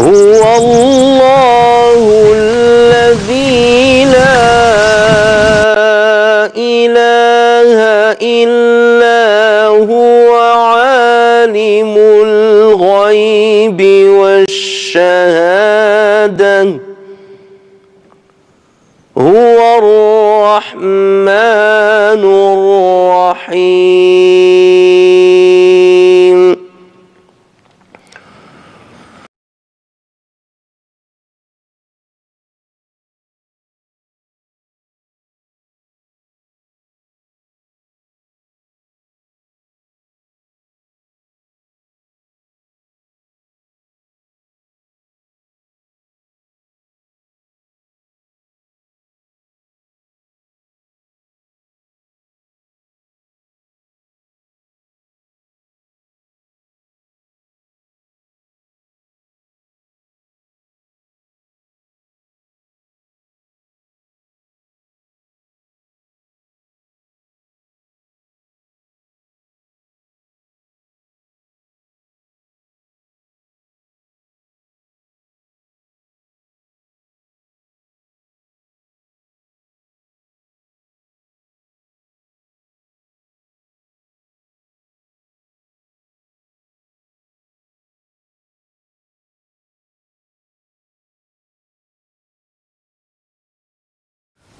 هو الله الذي لا إله إلا هو عالم الغيب والشهادة هو الرحمن الرحيم.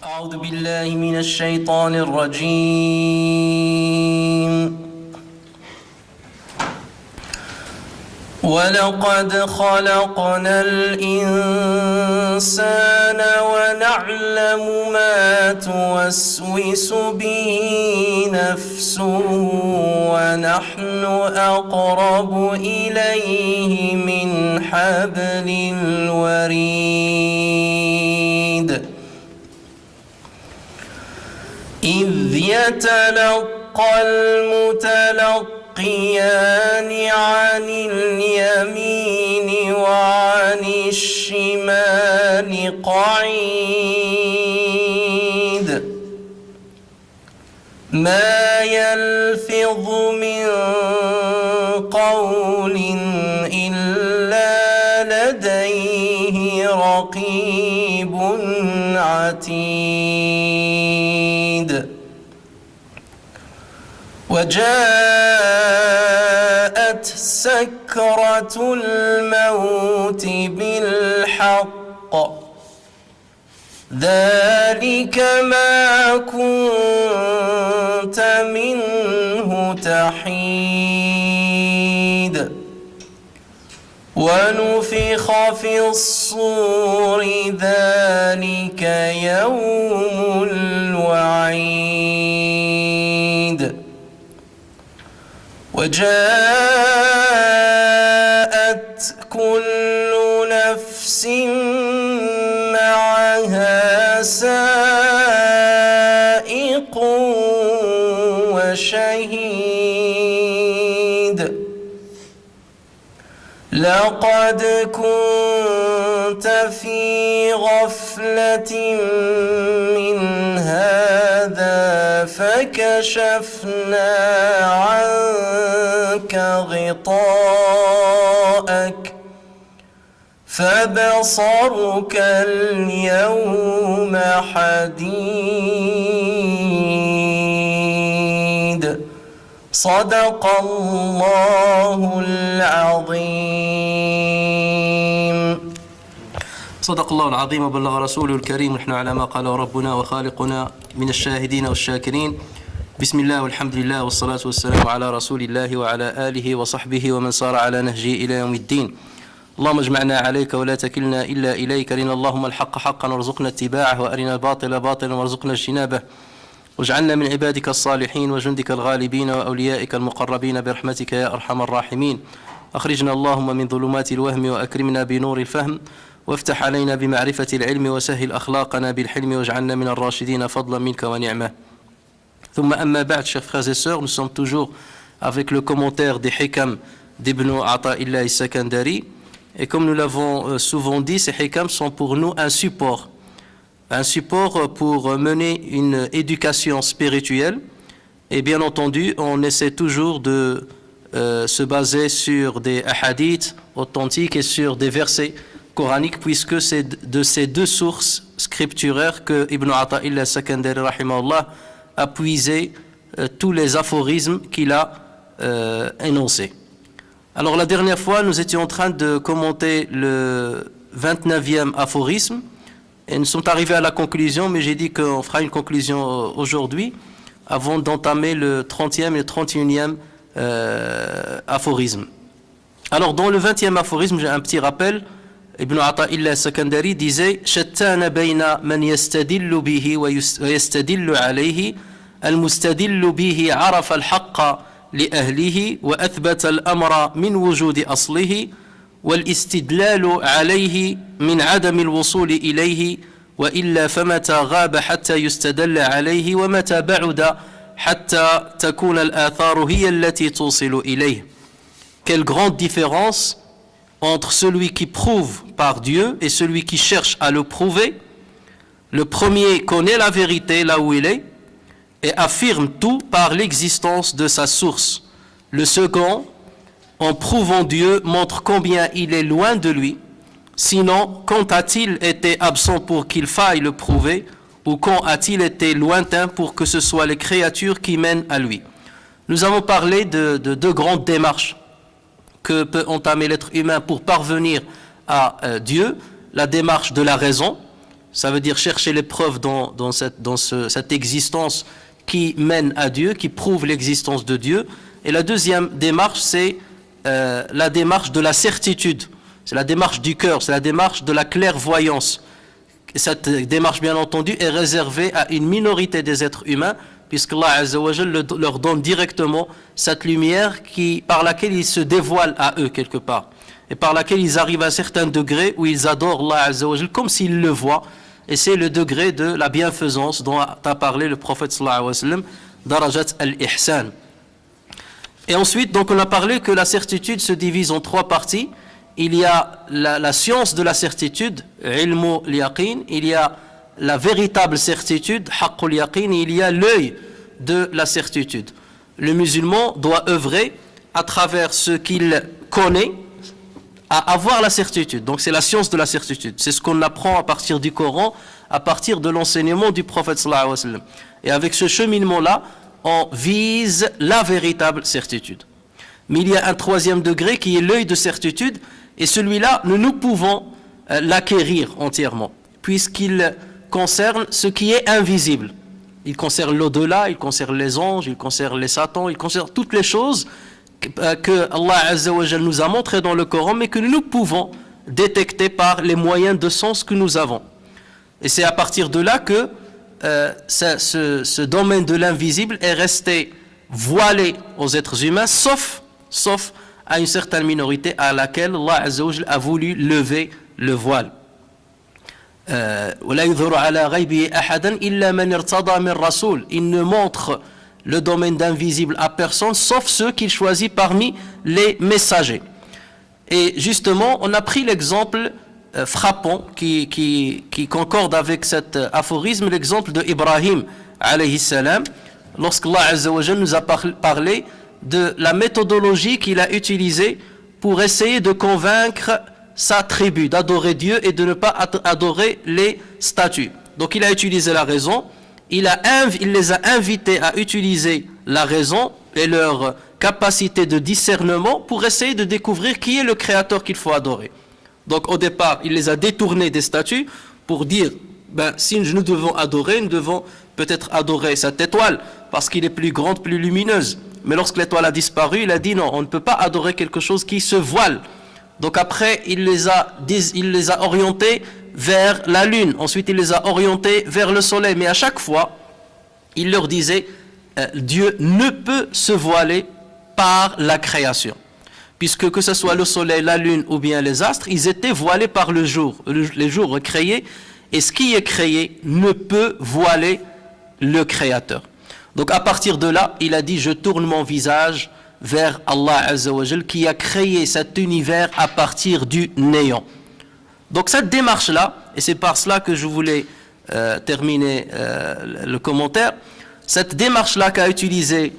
أعوذ بالله من الشيطان الرجيم. ولقد خلقنا الإنسان ونعلم ما توسوس به نفسه ونحن أقرب إليه من حبل الوريد إذ يتلقى المتلقيان عن اليمين وعن الشمال قعيد ما يلفظ من قول إلا لديه رقيب عتيد وجاءت سكرة الموت بالحق ذلك ما كنت منه تحيد ونفخ في الصور ذلك يوم الوعيد وجاءت كل نفس معها سائق وشهيد لقد كنت في غفلة من هذا فكشفنا عنك غطاءك فبصرك اليوم حديد صدق الله العظيم. صدق الله العظيم وبلغ رسوله الكريم. نحن على ما قال ربنا وخالقنا من الشاهدين والشاكرين. بسم الله والحمد لله والصلاة والسلام على رسول الله وعلى آله وصحبه ومن صار على نهجه إلى يوم الدين. اللهم اجمعنا عليك ولا تكلنا إلا إليك. أرنا اللهم الحق حقا وارزقنا اتباعه وأرنا الباطل باطلا وارزقنا اجتنابه واجعلنا من عبادك الصالحين وجندك الغالبين وأوليائك المقربين برحمتك يا أرحم الراحمين. أخرجنا اللهم من ظلمات الوهم وأكرمنا بنور الفهم وافتح علينا بمعرفة العلم وسهل أخلاقنا بالحلم واجعلنا من الراشدين فضلا منك ونعمة. ثم أما بعد, chers frères et sœurs, nous sommes toujours avec le commentaire des Hikam d'Ibn Ata'illah al-Sakandari. Et comme nous l'avons souvent dit, ces Hikam sont pour nous un support pour mener une éducation spirituelle. Et bien entendu, on essaie toujours de se baser sur des hadiths authentiques et sur des versets coraniques, puisque c'est de ces deux sources scripturaires que Ibn Ata'illah al-Sakandari rahimahullah a puisé tous les aphorismes qu'il a énoncés. Alors la dernière fois, nous étions en train de commenter le 29e aphorisme et nous sommes arrivés à la conclusion, mais j'ai dit qu'on fera une conclusion aujourd'hui avant d'entamer le 30e et le 31e aphorisme. Alors dans le 20e aphorisme, j'ai un petit rappel. Ibn Ata'illah al-Sakandari disait شتان بين من يستدل به ويستدل عليه المستدل به عرف الحق لأهله وأثبت الأمر من وجود أصله والاستدلال عليه من عدم الوصول إليه وإلا فمتى غاب حتى يستدل عليه ومتى بعد حتى تكون الآثار هي التي توصل إليه. Quelle grande différence entre celui qui prouve par Dieu et celui qui cherche à le prouver. Le premier connaît la vérité là où il est et affirme tout par l'existence de sa source. Le second, en prouvant Dieu, montre combien il est loin de lui. Sinon, quand a-t-il été absent pour qu'il faille le prouver, ou quand a-t-il été lointain pour que ce soit les créatures qui mènent à lui? Nous avons parlé de deux grandes démarches que peut entamer l'être humain pour parvenir à Dieu. La démarche de la raison, ça veut dire chercher les preuves dans cette existence qui mène à Dieu, qui prouve l'existence de Dieu. Et la deuxième démarche, c'est la démarche de la certitude. C'est la démarche du cœur, c'est la démarche de la clairvoyance. Cette démarche, bien entendu, est réservée à une minorité des êtres humains, puisque Allah Azza wa Jal leur donne directement cette lumière par laquelle ils se dévoilent à eux quelque part, et par laquelle ils arrivent à un certain degré où ils adorent Allah Azza wa Jal comme s'ils le voient. Et c'est le degré de la bienfaisance dont a parlé le prophète sallallahu alayhi wa sallam, darajat al-ihsan. Et ensuite, donc, on a parlé que la certitude se divise en trois parties. Il y a la science de la certitude, ilmu al-yaqin, il y a la véritable certitude, haqqul yaqin, et il y a l'œil de la certitude. Le musulman doit œuvrer à travers ce qu'il connaît à avoir la certitude. Donc c'est la science de la certitude. C'est ce qu'on apprend à partir du Coran, à partir de l'enseignement du prophète sallallahu alayhi wa sallam. Et avec ce cheminement-là, on vise la véritable certitude. Mais il y a un troisième degré qui est l'œil de certitude, et celui-là, nous pouvons l'acquérir entièrement, puisqu'il concerne ce qui est invisible. Il concerne l'au-delà, il concerne les anges, il concerne les satans, il concerne toutes les choses que Allah Azza wa Jal nous a montrées dans le Coran, mais que nous pouvons détecter par les moyens de sens que nous avons. Et c'est à partir de là que ce domaine de l'invisible est resté voilé aux êtres humains, sauf à une certaine minorité à laquelle Allah Azza wa Jal a voulu lever le voile. Il ne montre le domaine d'invisible à personne, sauf ceux qu'il choisit parmi les messagers. Et justement, on a pris l'exemple frappant qui concorde avec cet aphorisme, l'exemple de Ibrahim alayhi salam, lorsqu'Allah Azza wa Jalla nous a parlé de la méthodologie qu'il a utilisée pour essayer de convaincre sa tribu d'adorer Dieu et de ne pas adorer les statues. Donc il a utilisé la raison, il les a invités à utiliser la raison et leur capacité de discernement pour essayer de découvrir qui est le créateur qu'il faut adorer. Donc au départ, il les a détournés des statues pour dire, si nous devons adorer, nous devons peut-être adorer cette étoile parce qu'elle est plus grande, plus lumineuse. Mais lorsque l'étoile a disparu, il a dit non, on ne peut pas adorer quelque chose qui se voile. Donc après, il les a orientés vers la lune. Ensuite, il les a orientés vers le soleil. Mais à chaque fois, il leur disait, Dieu ne peut se voiler par la création. Puisque que ce soit le soleil, la lune ou bien les astres, ils étaient voilés par le jour. Les jours créés. Et ce qui est créé ne peut voiler le Créateur. Donc à partir de là, il a dit, je tourne mon visage vers Allah Azza wa Jal qui a créé cet univers à partir du néant. Donc cette démarche-là, et c'est par cela que je voulais terminer le commentaire, cette démarche-là qu'a utilisée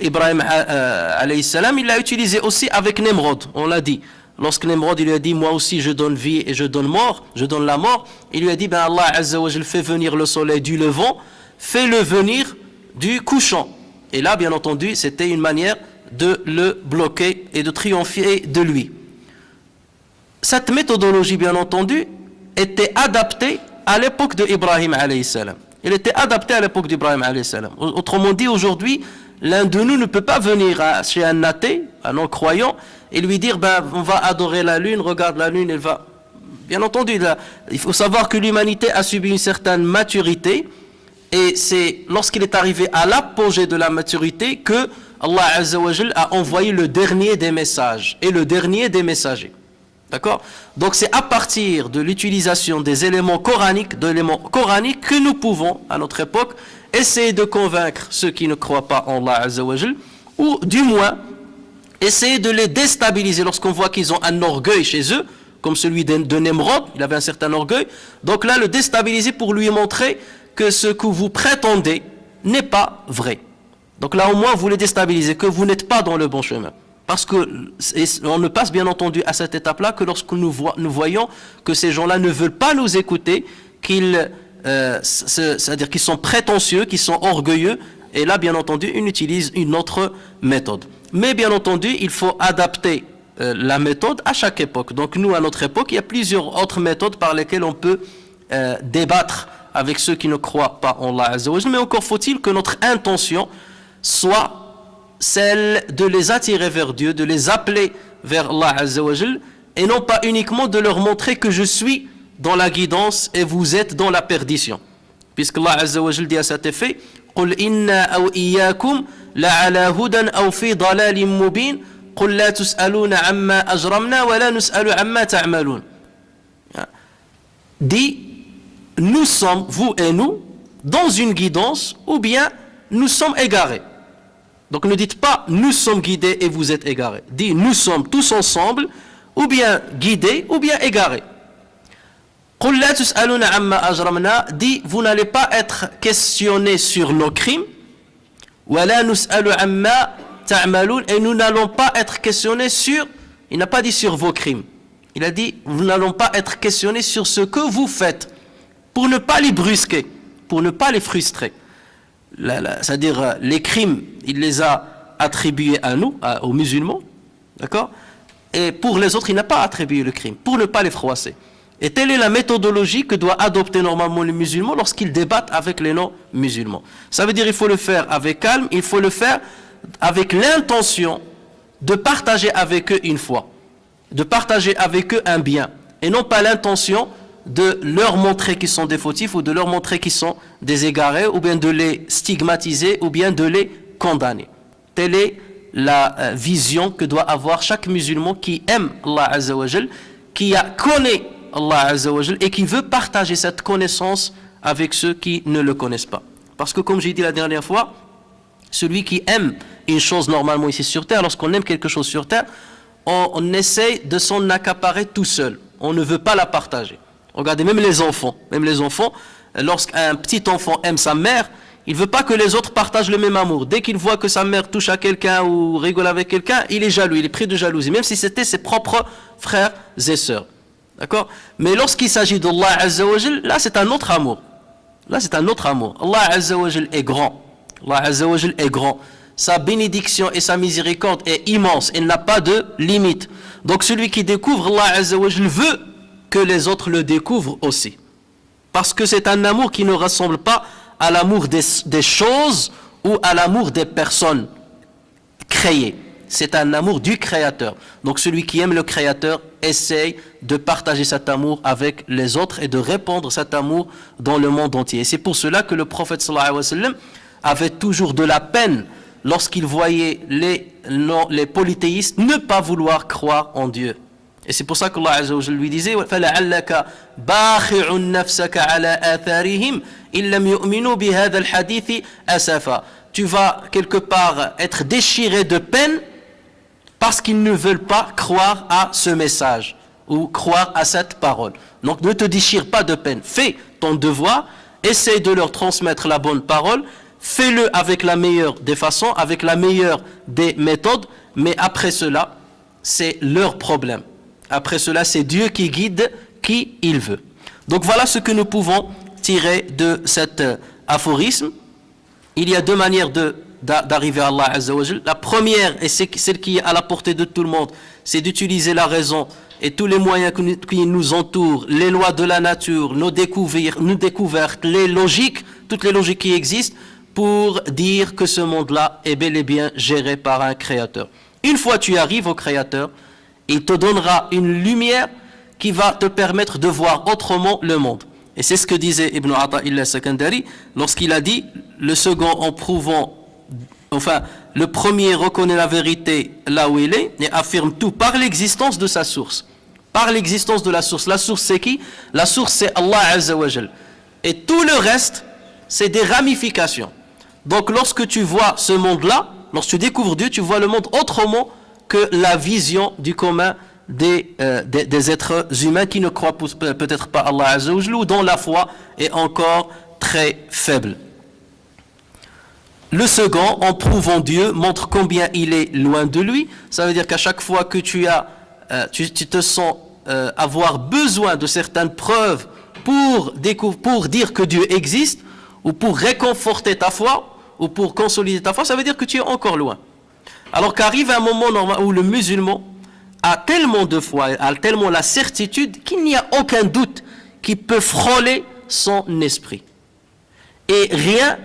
Ibrahim alayhi salam, il l'a utilisé aussi avec Nemrod, on l'a dit. Lorsque Nemrod il lui a dit moi aussi je donne vie et je donne la mort, il lui a dit ben Allah Azza wa Jal fait venir le soleil du levant, fais-le venir du couchant. Et là bien entendu c'était une manière de le bloquer et de triompher de lui. Cette méthodologie bien entendu était adaptée à l'époque de Ibrahim alayhi salam. Il était adapté à l'époque d'Ibrahim alayhi salam. Autrement dit aujourd'hui l'un de nous ne peut pas venir chez un athée, un non-croyant, et lui dire ben, on va adorer la lune, regarde la lune, elle va. Bien entendu, là, il faut savoir que l'humanité a subi une certaine maturité, et c'est lorsqu'il est arrivé à l'apogée de la maturité que Allah Azza wa Jal a envoyé le dernier des messages et le dernier des messagers. D'accord? Donc c'est à partir de l'utilisation des éléments coraniques, que nous pouvons, à notre époque, essayer de convaincre ceux qui ne croient pas en Allah Azza wa Jal, ou du moins essayer de les déstabiliser lorsqu'on voit qu'ils ont un orgueil chez eux, comme celui de Nemrod, il avait un certain orgueil. Donc là, le déstabiliser pour lui montrer que ce que vous prétendez n'est pas vrai. Donc là, au moins, vous les déstabilisez, que vous n'êtes pas dans le bon chemin. Parce que on ne passe bien entendu à cette étape-là que lorsque nous voyons que ces gens-là ne veulent pas nous écouter, c'est-à-dire qu'ils sont prétentieux, qu'ils sont orgueilleux, et là, bien entendu, ils utilisent une autre méthode. Mais bien entendu, il faut adapter la méthode à chaque époque. Donc nous, à notre époque, il y a plusieurs autres méthodes par lesquelles on peut débattre avec ceux qui ne croient pas en Allah Azza wa Jal. Mais encore faut-il que notre intention soit celle de les attirer vers Dieu, de les appeler vers Allah Azza wa Jal, et non pas uniquement de leur montrer que je suis dans la guidance et vous êtes dans la perdition. Puisque Allah Azza wa Jal dit à cet effet قل إنا أو إياكم لعلى هدى أو في ضلال مبين قل لا تسألون عما أجرمنا ولا نسأل عما تعملون. Dit, nous sommes, vous et nous, dans une guidance ou bien nous sommes égarés. Donc ne dites pas nous sommes guidés et vous êtes égarés. Dit nous sommes tous ensemble ou bien guidés ou bien égarés. قل لا تسألون عما أجرمنا dit vous n'allez pas être questionnés sur nos crimes ولا نسأل عما تعملون et nous n'allons pas être questionnés sur, il n'a pas dit sur vos crimes, il a dit nous n'allons pas être questionnés sur ce que vous faites pour ne pas les brusquer, pour ne pas les frustrer. C'est-à-dire les crimes il les a attribués à nous, aux musulmans, d'accord, et pour les autres il n'a pas attribué le crime pour ne pas les froisser. Et telle est la méthodologie que doit adopter normalement les musulmans lorsqu'ils débattent avec les non-musulmans. Ça veut dire qu'il faut le faire avec calme, il faut le faire avec l'intention de partager avec eux une foi, de partager avec eux un bien, et non pas l'intention de leur montrer qu'ils sont des fautifs ou de leur montrer qu'ils sont des égarés, ou bien de les stigmatiser, ou bien de les condamner. Telle est la vision que doit avoir chaque musulman qui aime Allah Azza wa Jal, qui connaît Allah Azza wa Jal et qui veut partager cette connaissance avec ceux qui ne le connaissent pas. Parce que comme j'ai dit la dernière fois, celui qui aime une chose normalement ici sur terre, lorsqu'on aime quelque chose sur terre, on essaie de s'en accaparer tout seul. On ne veut pas la partager. Regardez, même les enfants, lorsqu'un petit enfant aime sa mère, il ne veut pas que les autres partagent le même amour. Dès qu'il voit que sa mère touche à quelqu'un ou rigole avec quelqu'un, il est jaloux, il est pris de jalousie, même si c'était ses propres frères et sœurs. D'accord? Mais lorsqu'il s'agit d'Allah Azza wa Jal, là c'est un autre amour. Là c'est un autre amour. Allah Azza wa Jal est grand. Allah Azza wa Jal est grand. Sa bénédiction et sa miséricorde est immense. Elle n'a pas de limite. Donc celui qui découvre Allah Azza wa Jal veut que les autres le découvrent aussi. Parce que c'est un amour qui ne ressemble pas à l'amour des choses ou à l'amour des personnes créées. C'est un amour du Créateur. Donc celui qui aime le Créateur essaye de partager cet amour avec les autres et de répandre cet amour dans le monde entier. Et c'est pour cela que le prophète sallallahu alayhi wa sallam avait toujours de la peine lorsqu'il voyait les polythéistes ne pas vouloir croire en Dieu. Et c'est pour ça qu'Allah Azza wa Jalla lui disait فَلَعَلَّكَ بَاخِعٌ نَفْسَكَ عَلَى آثَارِهِمْ إِن لَمْ يُؤْمِنُوا بِهَذَا الْحَدِيثِ أَسَفًا. Tu vas quelque part être déchiré de peine parce qu'ils ne veulent pas croire à ce message ou croire à cette parole. Donc ne te déchire pas de peine. Fais ton devoir, essaye de leur transmettre la bonne parole, fais-le avec la meilleure des façons, avec la meilleure des méthodes, mais après cela, c'est leur problème. Après cela, c'est Dieu qui guide qui il veut. Donc voilà ce que nous pouvons tirer de cet aphorisme. Il y a deux manières d'arriver à Allah Azza wa Jal. La première, et c'est celle qui est à la portée de tout le monde, c'est d'utiliser la raison et tous les moyens qui nous entourent, les lois de la nature, nos découvertes, les logiques, toutes les logiques qui existent, pour dire que ce monde-là est bel et bien géré par un créateur. Une fois tu arrives au créateur, il te donnera une lumière qui va te permettre de voir autrement le monde. Et c'est ce que disait Ibn Ata'illah Sakandari lorsqu'il a dit, le second en prouvant, enfin, le premier reconnaît la vérité là où il est et affirme tout par l'existence de sa source. Par l'existence de la source. La source c'est qui? La source c'est Allah Azza wa Jal. Et tout le reste, c'est des ramifications. Donc lorsque tu vois ce monde-là, lorsque tu découvres Dieu, tu vois le monde autrement que la vision du commun des êtres humains qui ne croient peut-être pas Allah Azza wa Jal ou dont la foi est encore très faible. Le second, en prouvant Dieu, montre combien il est loin de lui. Ça veut dire qu'à chaque fois que tu te sens avoir besoin de certaines preuves pour dire que Dieu existe, ou pour réconforter ta foi, ou pour consolider ta foi, ça veut dire que tu es encore loin. Alors qu'arrive un moment normal où le musulman a tellement de foi, a tellement la certitude qu'il n'y a aucun doute qui peut frôler son esprit. Et rien,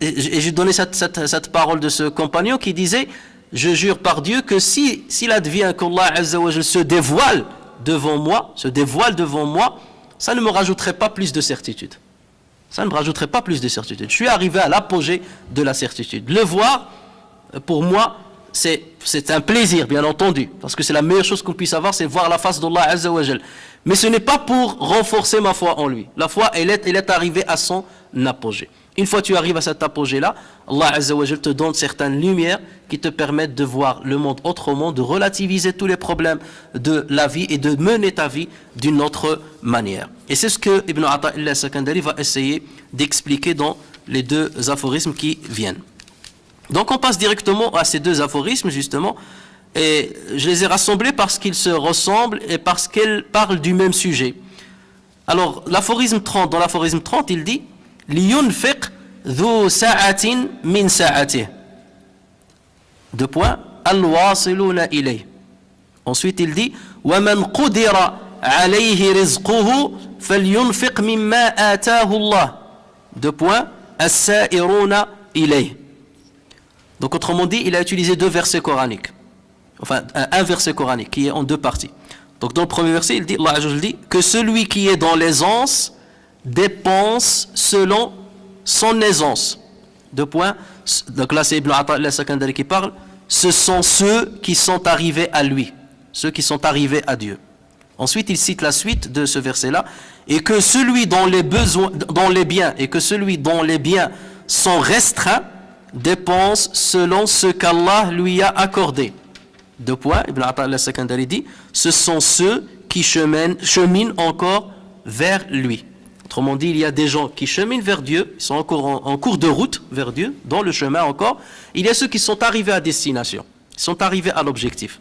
et j'ai donné cette parole de ce compagnon qui disait, je jure par Dieu que s'il advient qu'Allah Azza wa Jal se dévoile devant moi, ça ne me rajouterait pas plus de certitude. Ça ne me rajouterait pas plus de certitude. Je suis arrivé à l'apogée de la certitude. Le voir, pour moi, c'est un plaisir, bien entendu, parce que c'est la meilleure chose qu'on puisse avoir, c'est voir la face d'Allah Azza wa Jal. Mais ce n'est pas pour renforcer ma foi en lui. La foi, elle est arrivée à son apogée. Une fois que tu arrives à cet apogée-là, Allah Azza wa Jal te donne certaines lumières qui te permettent de voir le monde autrement, de relativiser tous les problèmes de la vie et de mener ta vie d'une autre manière. Et c'est ce que Ibn Ata'illah Sakandari va essayer d'expliquer dans les deux aphorismes qui viennent. Donc on passe directement à ces deux aphorismes justement, et je les ai rassemblés parce qu'ils se ressemblent et parce qu'ils parlent du même sujet. Alors l'aphorisme 30, dans l'aphorisme 30, il dit لينفق ذو سعة من سعته. Deux points. الواصلون إليه. Ensuite il dit ومن قدر عليه رزقه فلينفق مما آتاه الله. Deux points. السائرون إليه. Donc autrement dit, il a utilisé deux versets coraniques. Enfin, un verset coranique qui est en deux parties. Donc dans le premier verset, il dit, Allah Azza wa Jalla dit que celui qui est dans l'aisance dépense selon son aisance. Deux points. Donc là, c'est Ibn Ata'illah Sakandari qui parle. Ce sont ceux qui sont arrivés à lui, ceux qui sont arrivés à Dieu. Ensuite, il cite la suite de ce verset-là, et que celui dont les biens sont restreints dépense selon ce qu'Allah lui a accordé. Deux points. Ibn Ata'illah Sakandari dit, ce sont ceux qui cheminent encore vers lui. Autrement dit, il y a des gens qui cheminent vers Dieu, ils sont encore en cours de route vers Dieu, dans le chemin encore. Il y a ceux qui sont arrivés à destination, ils sont arrivés à l'objectif.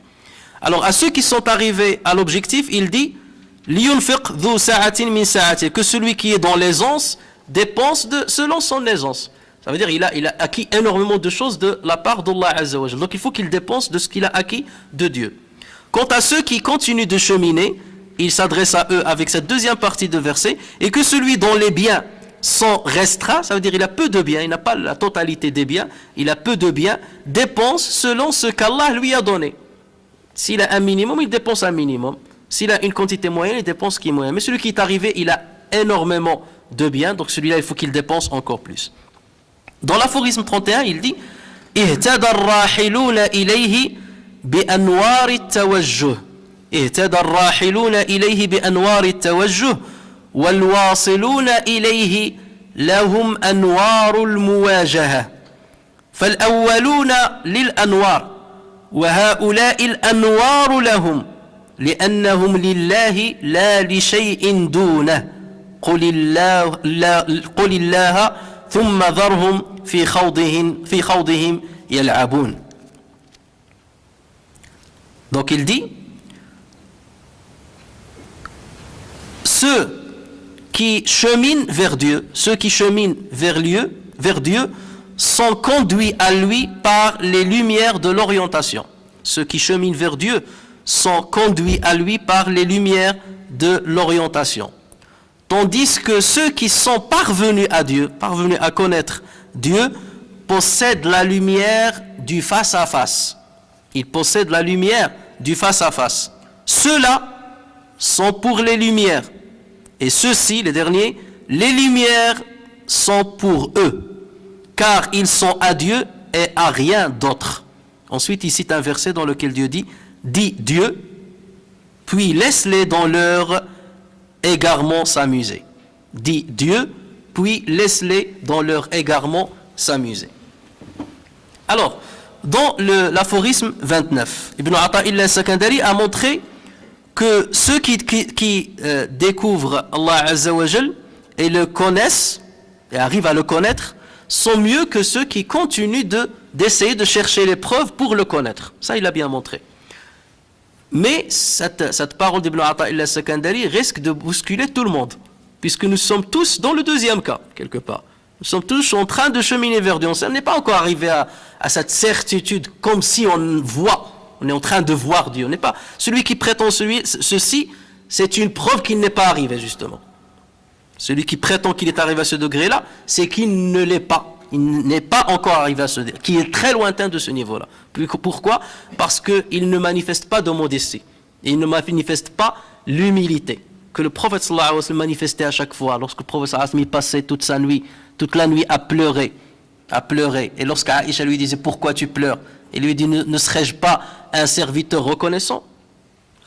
Alors, à ceux qui sont arrivés à l'objectif, il dit لِيُنْفِقْ ذُو سَعَةٍ مِنْ سَعَةٍ, que celui qui est dans l'aisance dépense selon son aisance. Ça veut dire qu'il a acquis énormément de choses de la part d'Allah Azza wa Jalla. Donc, il faut qu'il dépense de ce qu'il a acquis de Dieu. Quant à ceux qui continuent de cheminer, il s'adresse à eux avec cette deuxième partie de verset, et que celui dont les biens sont restreints, ça veut dire il a peu de biens, il n'a pas la totalité des biens, il a peu de biens, dépense selon ce qu'Allah lui a donné. S'il a un minimum, il dépense un minimum. S'il a une quantité moyenne, il dépense ce qui est moyen. Mais celui qui est arrivé, il a énormément de biens, donc celui-là, il faut qu'il dépense encore plus. Dans l'aphorisme 31, il dit اهتدى الراحلون إليه بأنوار التوجه. اهتدى الراحلون إليه بأنوار التوجه والواصلون إليه لهم أنوار المواجهة. فالأولون للأنوار وهؤلاء الأنوار لهم لأنهم لله لا لشيء دونه. قل الله ثم ذرهم في خوضهم يلعبون. Donc il dit, ceux qui cheminent vers Dieu, ceux qui cheminent vers Dieu, sont conduits à lui par les lumières de l'orientation. Ceux qui cheminent vers Dieu sont conduits à lui par les lumières de l'orientation. Tandis que ceux qui sont parvenus à Dieu, parvenus à connaître Dieu, possèdent la lumière du face-à-face. Ils possèdent la lumière du face-à-face. Ceux-là sont pour les lumières. Et ceux-ci, les derniers, les lumières sont pour eux, car ils sont à Dieu et à rien d'autre. Ensuite, il cite un verset dans lequel Dieu dit, dis Dieu, puis laisse-les dans leur égarement s'amuser. Dis Dieu, puis laisse-les dans leur égarement s'amuser. Alors, dans l'aphorisme 29, Ibn Ata'illah al-Sakandari a montré que ceux qui découvrent Allah Azza wa Jal et le connaissent, et arrivent à le connaître, sont mieux que ceux qui continuent d'essayer de chercher les preuves pour le connaître. Ça, il a bien montré. Mais cette parole d'Ibn Ata'illah al-Sakandari risque de bousculer tout le monde, puisque nous sommes tous dans le deuxième cas, quelque part. Nous sommes tous en train de cheminer vers Dieu. On n'est pas encore arrivé à cette certitude, comme si on voit. On est en train de voir Dieu. On n'est pas celui qui prétend ceci, c'est une preuve qu'il n'est pas arrivé, justement. Celui qui prétend qu'il est arrivé à ce degré-là, c'est qu'il ne l'est pas. Il n'est pas encore arrivé à ce degré, qui est très lointain de ce niveau-là. Pourquoi? Parce qu'il ne manifeste pas de modestie. Et il ne manifeste pas l'humilité que le prophète sallallahu alayhi wa sallam manifestait à chaque fois. Lorsque le prophète sallallahu alayhi wa sallam passait toute la nuit à pleurer. Et lorsqu'Aïcha lui disait, pourquoi tu pleures? Il lui dit, ne serais-je pas un serviteur reconnaissant?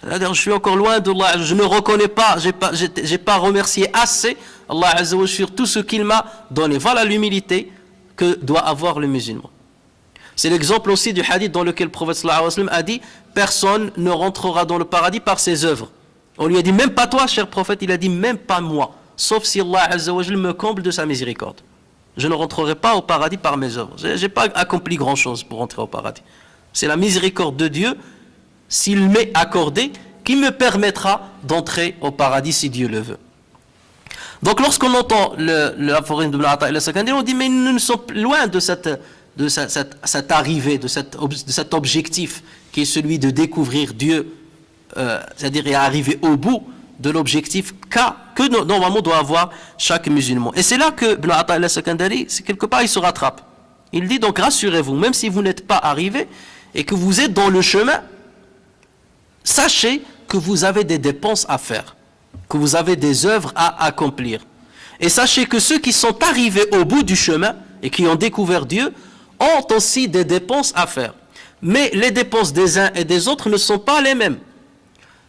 C'est-à-dire, je suis encore loin d'Allah, je ne reconnais pas, j'ai pas remercié assez Allah Azza wa Jalla sur tout ce qu'il m'a donné. Voilà l'humilité que doit avoir le musulman. C'est l'exemple aussi du hadith dans lequel le prophète sallallahu alayhi wa sallam a dit, personne ne rentrera dans le paradis par ses œuvres. On lui a dit, même pas toi, cher prophète, il a dit, même pas moi, sauf si Allah Azza wa Jalla me comble de sa miséricorde. Je ne rentrerai pas au paradis par mes œuvres. Je n'ai pas accompli grand-chose pour rentrer au paradis. C'est la miséricorde de Dieu, s'il m'est accordé, qui me permettra d'entrer au paradis si Dieu le veut. Donc lorsqu'on entend l'aphorisme de Ibn Ata'illah al-Sakandari, on dit mais nous sommes loin de cette arrivée, de cet objectif qui est celui de découvrir Dieu, c'est-à-dire arriver au bout de l'objectif que normalement doit avoir chaque musulman. Et c'est là que Ibn Ata'illah al-Sakandari, quelque part, il se rattrape. Il dit donc rassurez-vous, même si vous n'êtes pas arrivé et que vous êtes dans le chemin, sachez que vous avez des dépenses à faire, que vous avez des œuvres à accomplir. Et sachez que ceux qui sont arrivés au bout du chemin et qui ont découvert Dieu ont aussi des dépenses à faire. Mais les dépenses des uns et des autres ne sont pas les mêmes.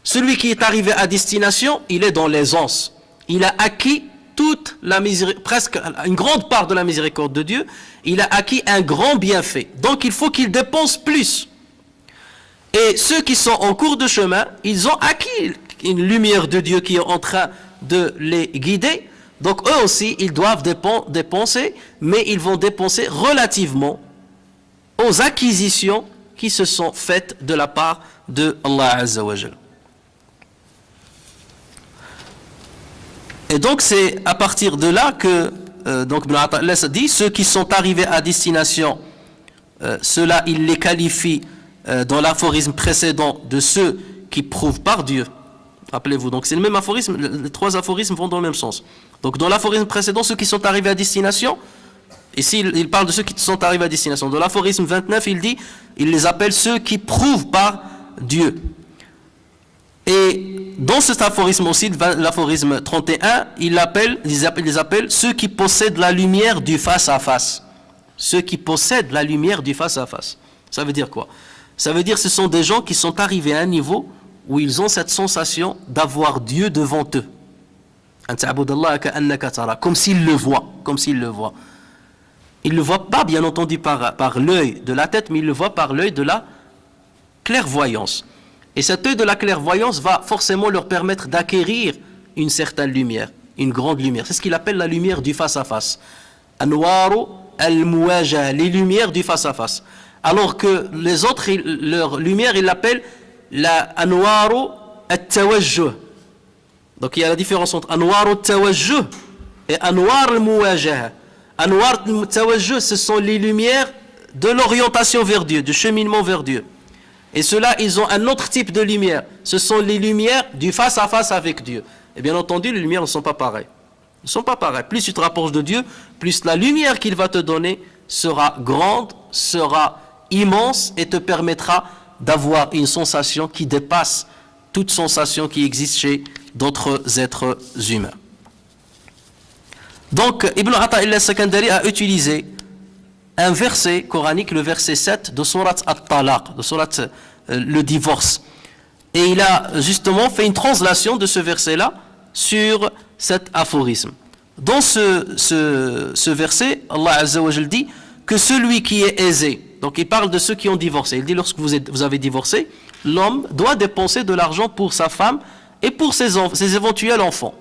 Celui qui est arrivé à destination, il est dans l'aisance. Il a acquis presque une grande part de la miséricorde de Dieu. Il a acquis un grand bienfait. Donc il faut qu'il dépense plus. Et ceux qui sont en cours de chemin, ils ont acquis une lumière de Dieu qui est en train de les guider. Donc eux aussi, ils doivent dépenser, mais ils vont dépenser relativement aux acquisitions qui se sont faites de la part de Allah Azza wa Jal. Et donc c'est à partir de là que donc Ibn Ata'illah dit, ceux qui sont arrivés à destination, ceux-là, il les qualifie dans l'aphorisme précédent de ceux qui prouvent par Dieu. Rappelez-vous, donc c'est le même aphorisme, les trois aphorismes vont dans le même sens. Donc dans l'aphorisme précédent, ceux qui sont arrivés à destination, ici il parle de ceux qui sont arrivés à destination. Dans l'aphorisme 29, il dit, il les appelle ceux qui prouvent par Dieu. Et dans cet aphorisme aussi, l'aphorisme 31, il les appelle ceux qui possèdent la lumière du face-à-face. Ceux qui possèdent la lumière du face-à-face. Ça veut dire quoi? Ça veut dire que ce sont des gens qui sont arrivés à un niveau où ils ont cette sensation d'avoir Dieu devant eux. Comme s'ils le voient. Ils ne le voient pas, bien entendu, par l'œil de la tête, mais ils le voient par l'œil de la clairvoyance. Et cet œil de la clairvoyance va forcément leur permettre d'acquérir une certaine lumière, une grande lumière. C'est ce qu'il appelle la lumière du face-à-face. Anwaru al-muwajaha, les lumières du face-à-face. Alors que les autres, leur lumière, ils l'appellent la Anwaru al-tawajjuh. Donc il y a la différence entre Anwaru al-tawajjuh et Anwar al-muwajaha. Anwar al-tawajjuh, ce sont les lumières de l'orientation vers Dieu, du cheminement vers Dieu. Et ceux-là, ils ont un autre type de lumière. Ce sont les lumières du face-à-face avec Dieu. Et bien entendu, les lumières ne sont pas pareilles. Ils ne sont pas pareils. Plus tu te rapproches de Dieu, plus la lumière qu'il va te donner sera grande, sera immense et te permettra d'avoir une sensation qui dépasse toute sensation qui existe chez d'autres êtres humains. Donc, Ibn Ata'illah Sakandari a utilisé un verset coranique, le verset 7 de Surat At-Talaq, de Surat le divorce. Et il a justement fait une translation de ce verset-là sur cet aphorisme. Dans ce verset, Allah Azza wa Jal dit que celui qui est aisé, donc il parle de ceux qui ont divorcé, il dit lorsque vous avez divorcé, l'homme doit dépenser de l'argent pour sa femme et pour ses éventuels enfants.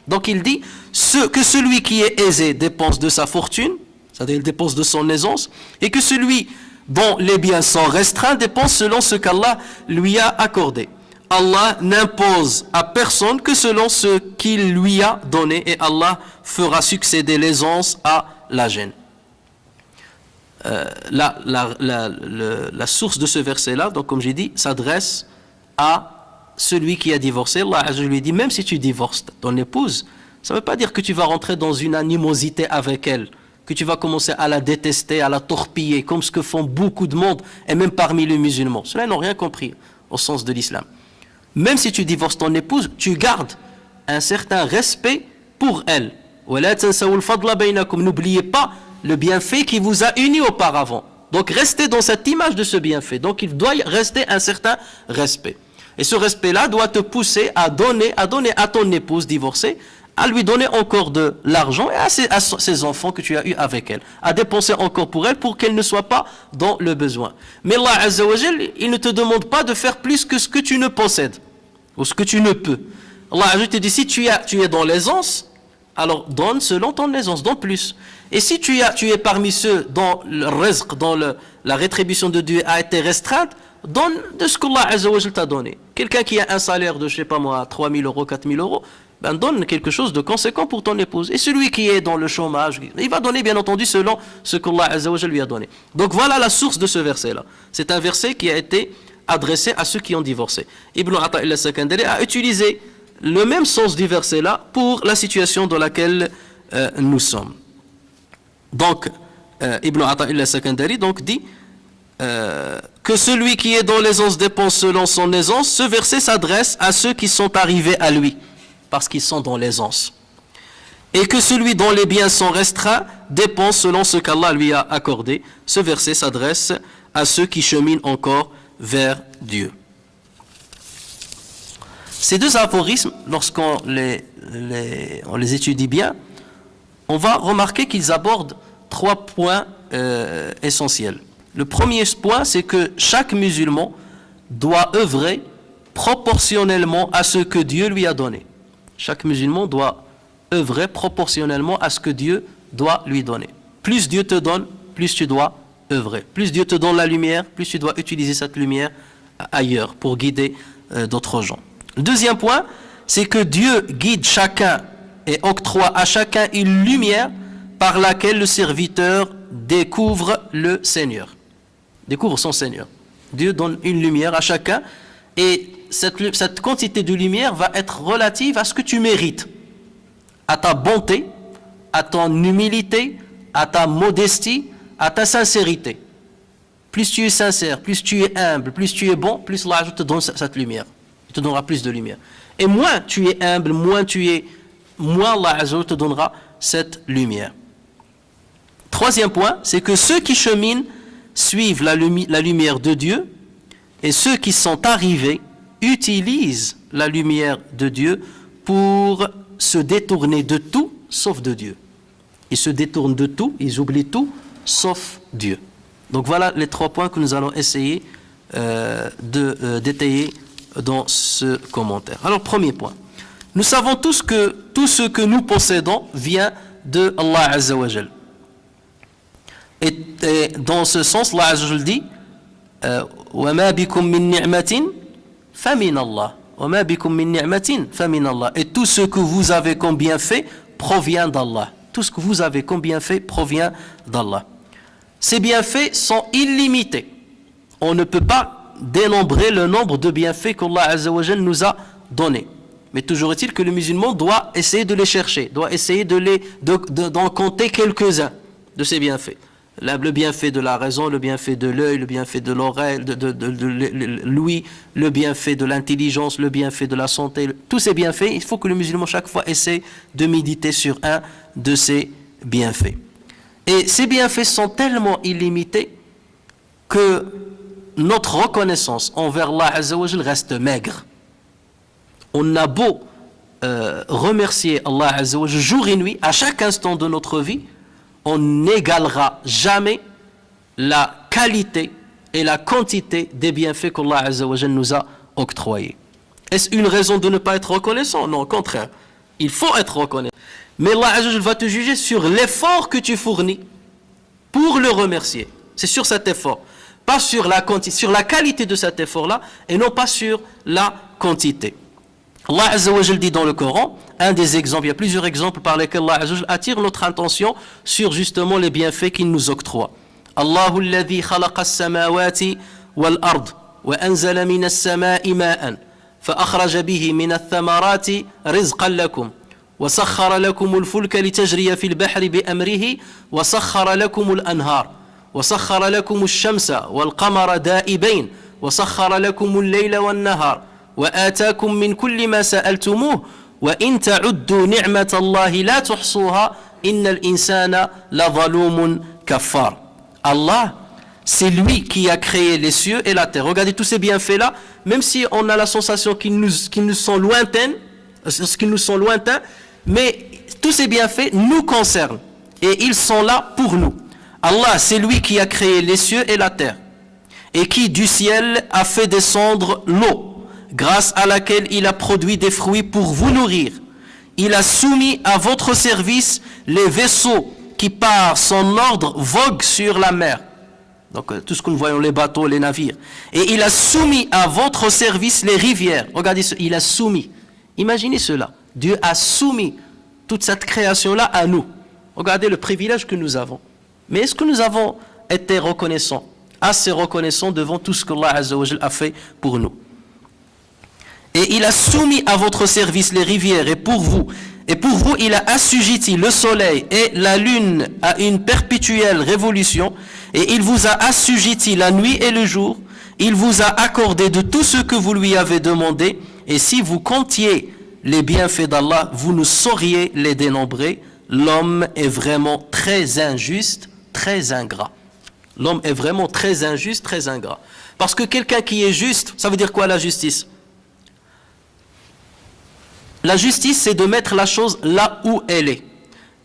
Donc il dit que celui qui est aisé dépense de sa fortune, c'est-à-dire il dépense de son aisance, et que celui dont les biens sont restreints dépense selon ce qu'Allah lui a accordé. Allah n'impose à personne que selon ce qu'il lui a donné, et Allah fera succéder l'aisance à la gêne. La source de ce verset-là, donc comme j'ai dit, s'adresse à celui qui a divorcé. Allah lui dit, même si tu divorces ton épouse, ça ne veut pas dire que tu vas rentrer dans une animosité avec elle, que tu vas commencer à la détester, à la torpiller, comme ce que font beaucoup de monde, et même parmi les musulmans. Ceux-là n'ont rien compris au sens de l'islam. Même si tu divorces ton épouse, tu gardes un certain respect pour elle. N'oubliez pas le bienfait qui vous a unis auparavant. Donc restez dans cette image de ce bienfait. Donc il doit rester un certain respect. Et ce respect-là doit te pousser à donner à ton épouse divorcée, à lui donner encore de l'argent et à ses enfants que tu as eus avec elle, à dépenser encore pour elle pour qu'elle ne soit pas dans le besoin. Mais Allah Azza wa Jal, il ne te demande pas de faire plus que ce que tu ne possèdes ou ce que tu ne peux. Allah Azza wa Jal te dit, si tu es dans l'aisance, alors donne selon ton aisance, donne plus. Et si tu es parmi ceux dont le rizq, dont la rétribution de Dieu a été restreinte, donne de ce qu'Allah Azza wa Jal t'a donné. Quelqu'un qui a un salaire de, je sais pas moi, 3 000 euros, 4 000 euros, ben donne quelque chose de conséquent pour ton épouse. Et celui qui est dans le chômage, il va donner bien entendu selon ce qu'Allah Azza wa Jal lui a donné. Donc voilà la source de ce verset-là. C'est un verset qui a été adressé à ceux qui ont divorcé. Ibn Ata'illah Sakandari a utilisé le même sens du verset-là pour la situation dans laquelle nous sommes. Donc, Ibn Ata'illah Sakandari donc dit que celui qui est dans l'aisance dépense selon son aisance. Ce verset s'adresse à ceux qui sont arrivés à lui, parce qu'ils sont dans l'aisance. Et que celui dont les biens sont restreints dépense selon ce qu'Allah lui a accordé. Ce verset s'adresse à ceux qui cheminent encore vers Dieu. Ces deux aphorismes, lorsqu'on les étudie bien, on va remarquer qu'ils abordent 3 points essentiels. Le premier point, c'est que chaque musulman doit œuvrer proportionnellement à ce que Dieu lui a donné. Chaque musulman doit œuvrer proportionnellement à ce que Dieu doit lui donner. Plus Dieu te donne, plus tu dois œuvrer. Plus Dieu te donne la lumière, plus tu dois utiliser cette lumière ailleurs pour guider d'autres gens. Le deuxième point, c'est que Dieu guide chacun et octroie à chacun une lumière par laquelle le serviteur découvre le Seigneur. Découvre son Seigneur. Dieu donne une lumière à chacun et cette quantité de lumière va être relative à ce que tu mérites, à ta bonté, à ton humilité, à ta modestie, à ta sincérité. Plus tu es sincère, plus tu es humble, plus tu es bon, plus Allah te donne cette lumière. Il te donnera plus de lumière. Et moins tu es humble, moins Allah te donnera cette lumière. Troisième point, c'est que ceux qui cheminent suivent la lumière de Dieu et ceux qui sont arrivés utilisent la lumière de Dieu pour se détourner de tout sauf de Dieu. Ils se détournent de tout, ils oublient tout sauf Dieu. Donc voilà les 3 points que nous allons essayer d'étayer dans ce commentaire. Alors premier point, nous savons tous que tout ce que nous possédons vient de Allah Azza wa Jal. Et dans ce sens, Allah Azza wa Jalla dit وَمَا بِكُم مِّن نِعْمَةٍ فَمِنَ اللَّهِ وَمَا بِكُم مِّن نِعْمَةٍ فَمِنَ اللَّهِ. Et tout ce que vous avez comme bienfait provient d'Allah. Tout ce que vous avez comme bienfait provient d'Allah. Ces bienfaits sont illimités. On ne peut pas dénombrer le nombre de bienfaits qu'Allah Azza wa Jalla nous a donnés. Mais toujours est-il que le musulman doit essayer de les chercher, doit essayer d'en compter quelques-uns de ces bienfaits. Le bienfait de la raison, le bienfait de l'œil, le bienfait de l'oreille, de l'ouïe, le bienfait de l'intelligence, le bienfait de la santé. Tous ces bienfaits, il faut que le musulman chaque fois essaie de méditer sur un de ces bienfaits. Et ces bienfaits sont tellement illimités que notre reconnaissance envers Allah Azza wa Jalla reste maigre. On a beau remercier Allah Azza wa Jalla jour et nuit, à chaque instant de notre vie, on n'égalera jamais la qualité et la quantité des bienfaits qu'Allah Azza wa Jalla nous a octroyés. Est-ce une raison de ne pas être reconnaissant? Non, au contraire. Il faut être reconnaissant. Mais Allah Azza wa Jalla va te juger sur l'effort que tu fournis pour le remercier. C'est sur cet effort. Pas sur la quantité, sur la qualité de cet effort-là, et non pas sur la quantité. Allah Azza wa Jalla dit dans le Coran, un des exemples, il y a plusieurs exemples par lesquels Allah Azza wa Jalla attire notre attention sur justement les bienfaits qu'il nous octroie. Allahu alladhi khalaqa as-samawati wal ard wa anzala min as-sama'i ma'an fa akhraja bihi min ath-thamarati rizqan lakum wa sakhkhara lakum al-fulka litajriya fil bahri bi amrihi wa sakhkhara lakum al-anhar wa sakhkhara lakum ash-shamsa wal qamara da'ibain wa sakhkhara lakum al-layla wan nahar وآتاكم من كل ما سألتموه وإن تعدوا نعمة الله لا تحصوها إن الإنسان لظلوم كفار. Allah, c'est lui qui a créé les cieux et la terre. Regardez tous ces bienfaits-là, même si on a la sensation qu'ils nous sont lointains, mais tous ces bienfaits nous concernent et ils sont là pour nous. Allah, c'est lui qui a créé les cieux et la terre et qui du ciel a fait descendre l'eau, grâce à laquelle il a produit des fruits pour vous nourrir. Il a soumis à votre service les vaisseaux qui par son ordre voguent sur la mer. Donc tout ce que nous voyons, les bateaux, les navires. Et il a soumis à votre service les rivières. Regardez, il a soumis. Imaginez cela. Dieu a soumis toute cette création-là à nous. Regardez le privilège que nous avons. Mais est-ce que nous avons été reconnaissants, assez reconnaissants devant tout ce qu'Allah Azza wa Jalla a fait pour nous? Et il a soumis à votre service les rivières, et pour vous, il a assujetti le soleil et la lune à une perpétuelle révolution, et il vous a assujetti la nuit et le jour, il vous a accordé de tout ce que vous lui avez demandé, et si vous comptiez les bienfaits d'Allah, vous ne sauriez les dénombrer. L'homme est vraiment très injuste, très ingrat. L'homme est vraiment très injuste, très ingrat. Parce que quelqu'un qui est juste, ça veut dire quoi la justice? La justice, c'est de mettre la chose là où elle est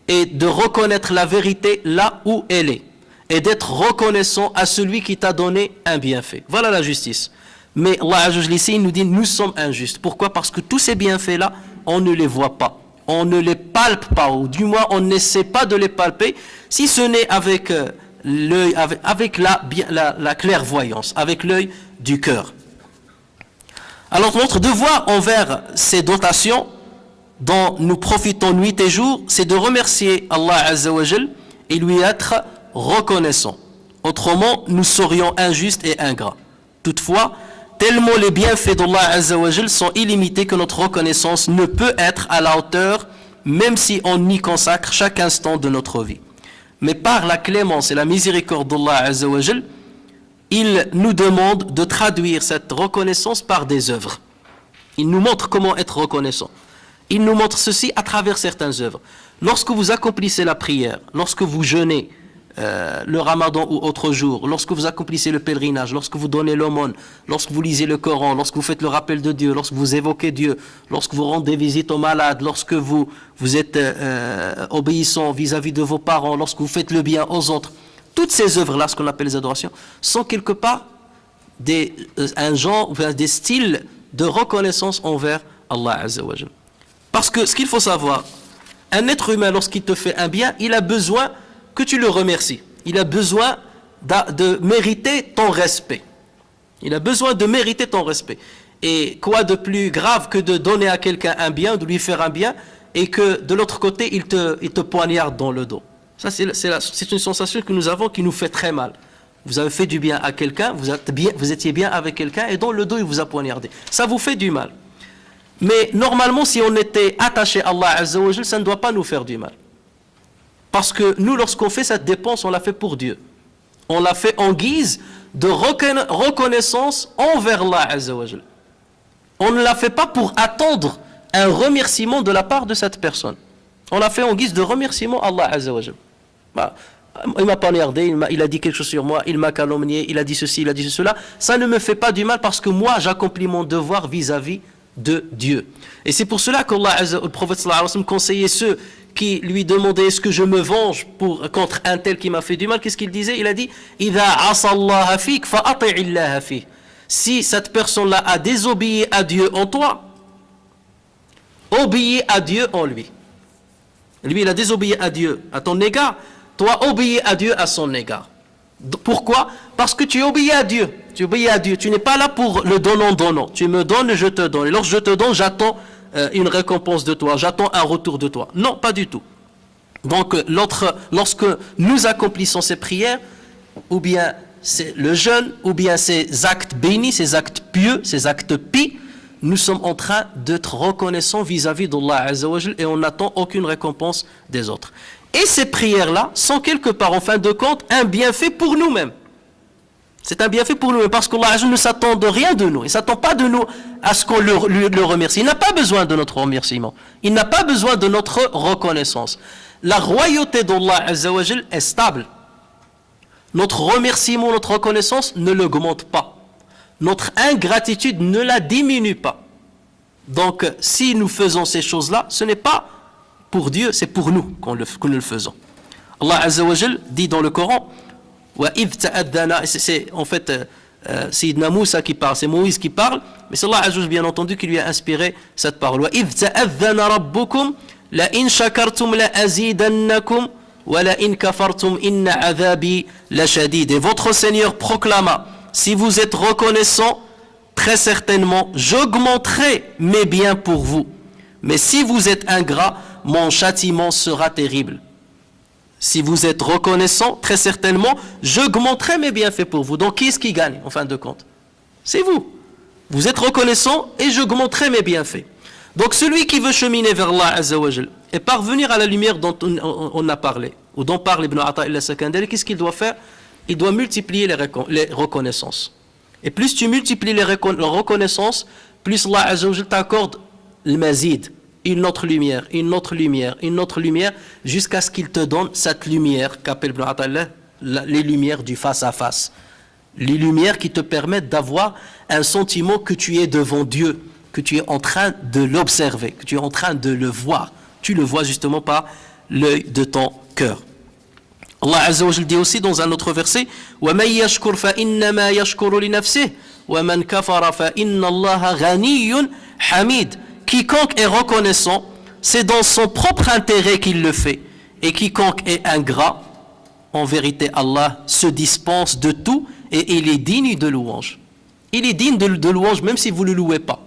et de reconnaître la vérité là où elle est et d'être reconnaissant à celui qui t'a donné un bienfait. Voilà la justice. Mais Allah Azza wa Jalla ici, il nous dit nous sommes injustes. Pourquoi? Parce que tous ces bienfaits-là, on ne les voit pas. On ne les palpe pas, ou du moins on n'essaie pas de les palper, si ce n'est avec l'œil, avec la clairvoyance, avec l'œil du cœur. Alors notre devoir envers ces dotations dont nous profitons nuit et jour, c'est de remercier Allah Azza wa Jal et lui être reconnaissant. Autrement, nous serions injustes et ingrats. Toutefois, tellement les bienfaits d'Allah Azza wa Jal sont illimités que notre reconnaissance ne peut être à la hauteur, même si on y consacre chaque instant de notre vie. Mais par la clémence et la miséricorde d'Allah Azza wa Jal, il nous demande de traduire cette reconnaissance par des œuvres. Il nous montre comment être reconnaissant. Il nous montre ceci à travers certaines œuvres. Lorsque vous accomplissez la prière, lorsque vous jeûnez le ramadan ou autre jour, lorsque vous accomplissez le pèlerinage, lorsque vous donnez l'aumône, lorsque vous lisez le Coran, lorsque vous faites le rappel de Dieu, lorsque vous évoquez Dieu, lorsque vous rendez visite aux malades, lorsque vous êtes obéissant vis-à-vis de vos parents, lorsque vous faites le bien aux autres, toutes ces œuvres-là, ce qu'on appelle les adorations, sont quelque part un genre, des styles de reconnaissance envers Allah Azza wa Jalla. Parce que ce qu'il faut savoir, un être humain, lorsqu'il te fait un bien, il a besoin que tu le remercies. il a besoin de mériter ton respect. Il a besoin de mériter ton respect. Et quoi de plus grave que de donner à quelqu'un un bien, de lui faire un bien, et que de l'autre côté, il te poignarde dans le dos. Ça, c'est une sensation que nous avons qui nous fait très mal. Vous avez fait du bien à quelqu'un, vous étiez bien avec quelqu'un, et dans le dos, il vous a poignardé. Ça vous fait du mal. Mais normalement, si on était attaché à Allah Azza wa Jal, ça ne doit pas nous faire du mal. Parce que nous, lorsqu'on fait cette dépense, on l'a fait pour Dieu. On l'a fait en guise de reconnaissance envers Allah Azza wa Jal. On ne l'a fait pas pour attendre un remerciement de la part de cette personne. On l'a fait en guise de remerciement à Allah Azza wa Jal. Il m'a poignardé, il a dit quelque chose sur moi, il m'a calomnié, il a dit ceci, il a dit cela. Ça ne me fait pas du mal parce que moi, j'accomplis mon devoir vis-à-vis de Dieu. Et c'est pour cela que le prophète sallallahu alayhi wa sallam conseillait ceux qui lui demandaient est-ce que je me venge contre un tel qui m'a fait du mal. Qu'est-ce qu'il disait? Il a dit إِذَا عَصَى اللَّهَ فِيكَ فَأَطِعِ اللَّهَ فِيهِ. Si cette personne-là a désobéi à Dieu en toi, obéis à Dieu en lui. Lui, il a désobéi à Dieu à ton égard. Toi, obéis à Dieu à son égard. Pourquoi? Parce que tu obéis à Dieu. Tu obéis à Dieu. Tu n'es pas là pour le donnant-donnant. Tu me donnes, je te donne. Et lorsque je te donne, j'attends une récompense de toi. J'attends un retour de toi. Non, pas du tout. Donc, lorsque nous accomplissons ces prières, ou bien c'est le jeûne, ou bien ces actes bénis, ces actes pieux, ces actes pis, nous sommes en train d'être reconnaissants vis-à-vis d'Allah Azza wa Jal et on n'attend aucune récompense des autres. Et ces prières-là sont quelque part, en fin de compte, un bienfait pour nous-mêmes. C'est un bienfait pour nous-mêmes parce qu'Allah Azza wa Jal ne s'attend de rien de nous. Il ne s'attend pas de nous à ce qu'on le remercie. Il n'a pas besoin de notre remerciement. Il n'a pas besoin de notre reconnaissance. La royauté d'Allah Azza wa Jal est stable. Notre remerciement, notre reconnaissance ne l'augmente pas. Notre ingratitude ne la diminue pas. Donc, si nous faisons ces choses-là, ce n'est pas pour Dieu, c'est pour nous que nous le faisons. Allah Azza wa Jal dit dans le Coran, c'est en fait Sayyidina Moussa qui parle, c'est Moïse qui parle, mais c'est Allah Azza wa Jal bien entendu qui lui a inspiré cette parole. وَإِذْ تَأَذَّنَ رَبُّكُمْ لَإِنْ شَكَرْتُمْ لَأَزِيدَنَّكُمْ وَلَإِنْ كَفَرْتُمْ إِنَّ عَذَابِي لَشَدِيدٌ. Et votre Seigneur proclama, si vous êtes reconnaissant, très certainement, j'augmenterai mes biens pour vous. Mais si vous êtes ingrat, mon châtiment sera terrible. Si vous êtes reconnaissant, très certainement, j'augmenterai mes bienfaits pour vous. Donc, qui est-ce qui gagne, en fin de compte? C'est vous. Vous êtes reconnaissant et j'augmenterai mes bienfaits. Donc, celui qui veut cheminer vers Allah Azza wa Jal et parvenir à la lumière dont on a parlé, ou dont parle Ibn Ata'illah Sakandari, qu'est-ce qu'il doit faire? Il doit multiplier les reconnaissances. Et plus tu multiplies les reconnaissances, plus Allah Azza wa Jal t'accorde le mazid, une autre lumière, une autre lumière, une autre lumière, jusqu'à ce qu'il te donne cette lumière qu'appelle Ibn Ata'illah les lumières du face à face. Les lumières qui te permettent d'avoir un sentiment que tu es devant Dieu, que tu es en train de l'observer, que tu es en train de le voir. Tu le vois justement par l'œil de ton cœur. Allah Azza wa Jal dit aussi dans un autre verset, وَمَنْ يَشْكُرْ فَإِنَّمَا يَشْكُرُ لِنَفْسِهِ وَمَنْ كَفَرَ فَإِنَّ اللَّهَ غَنِيٌّ حَمِيدٌ. Quiconque est reconnaissant, c'est dans son propre intérêt qu'il le fait. Et quiconque est ingrat, en vérité Allah se dispense de tout et il est digne de louange. Il est digne de louange même si vous ne le louez pas.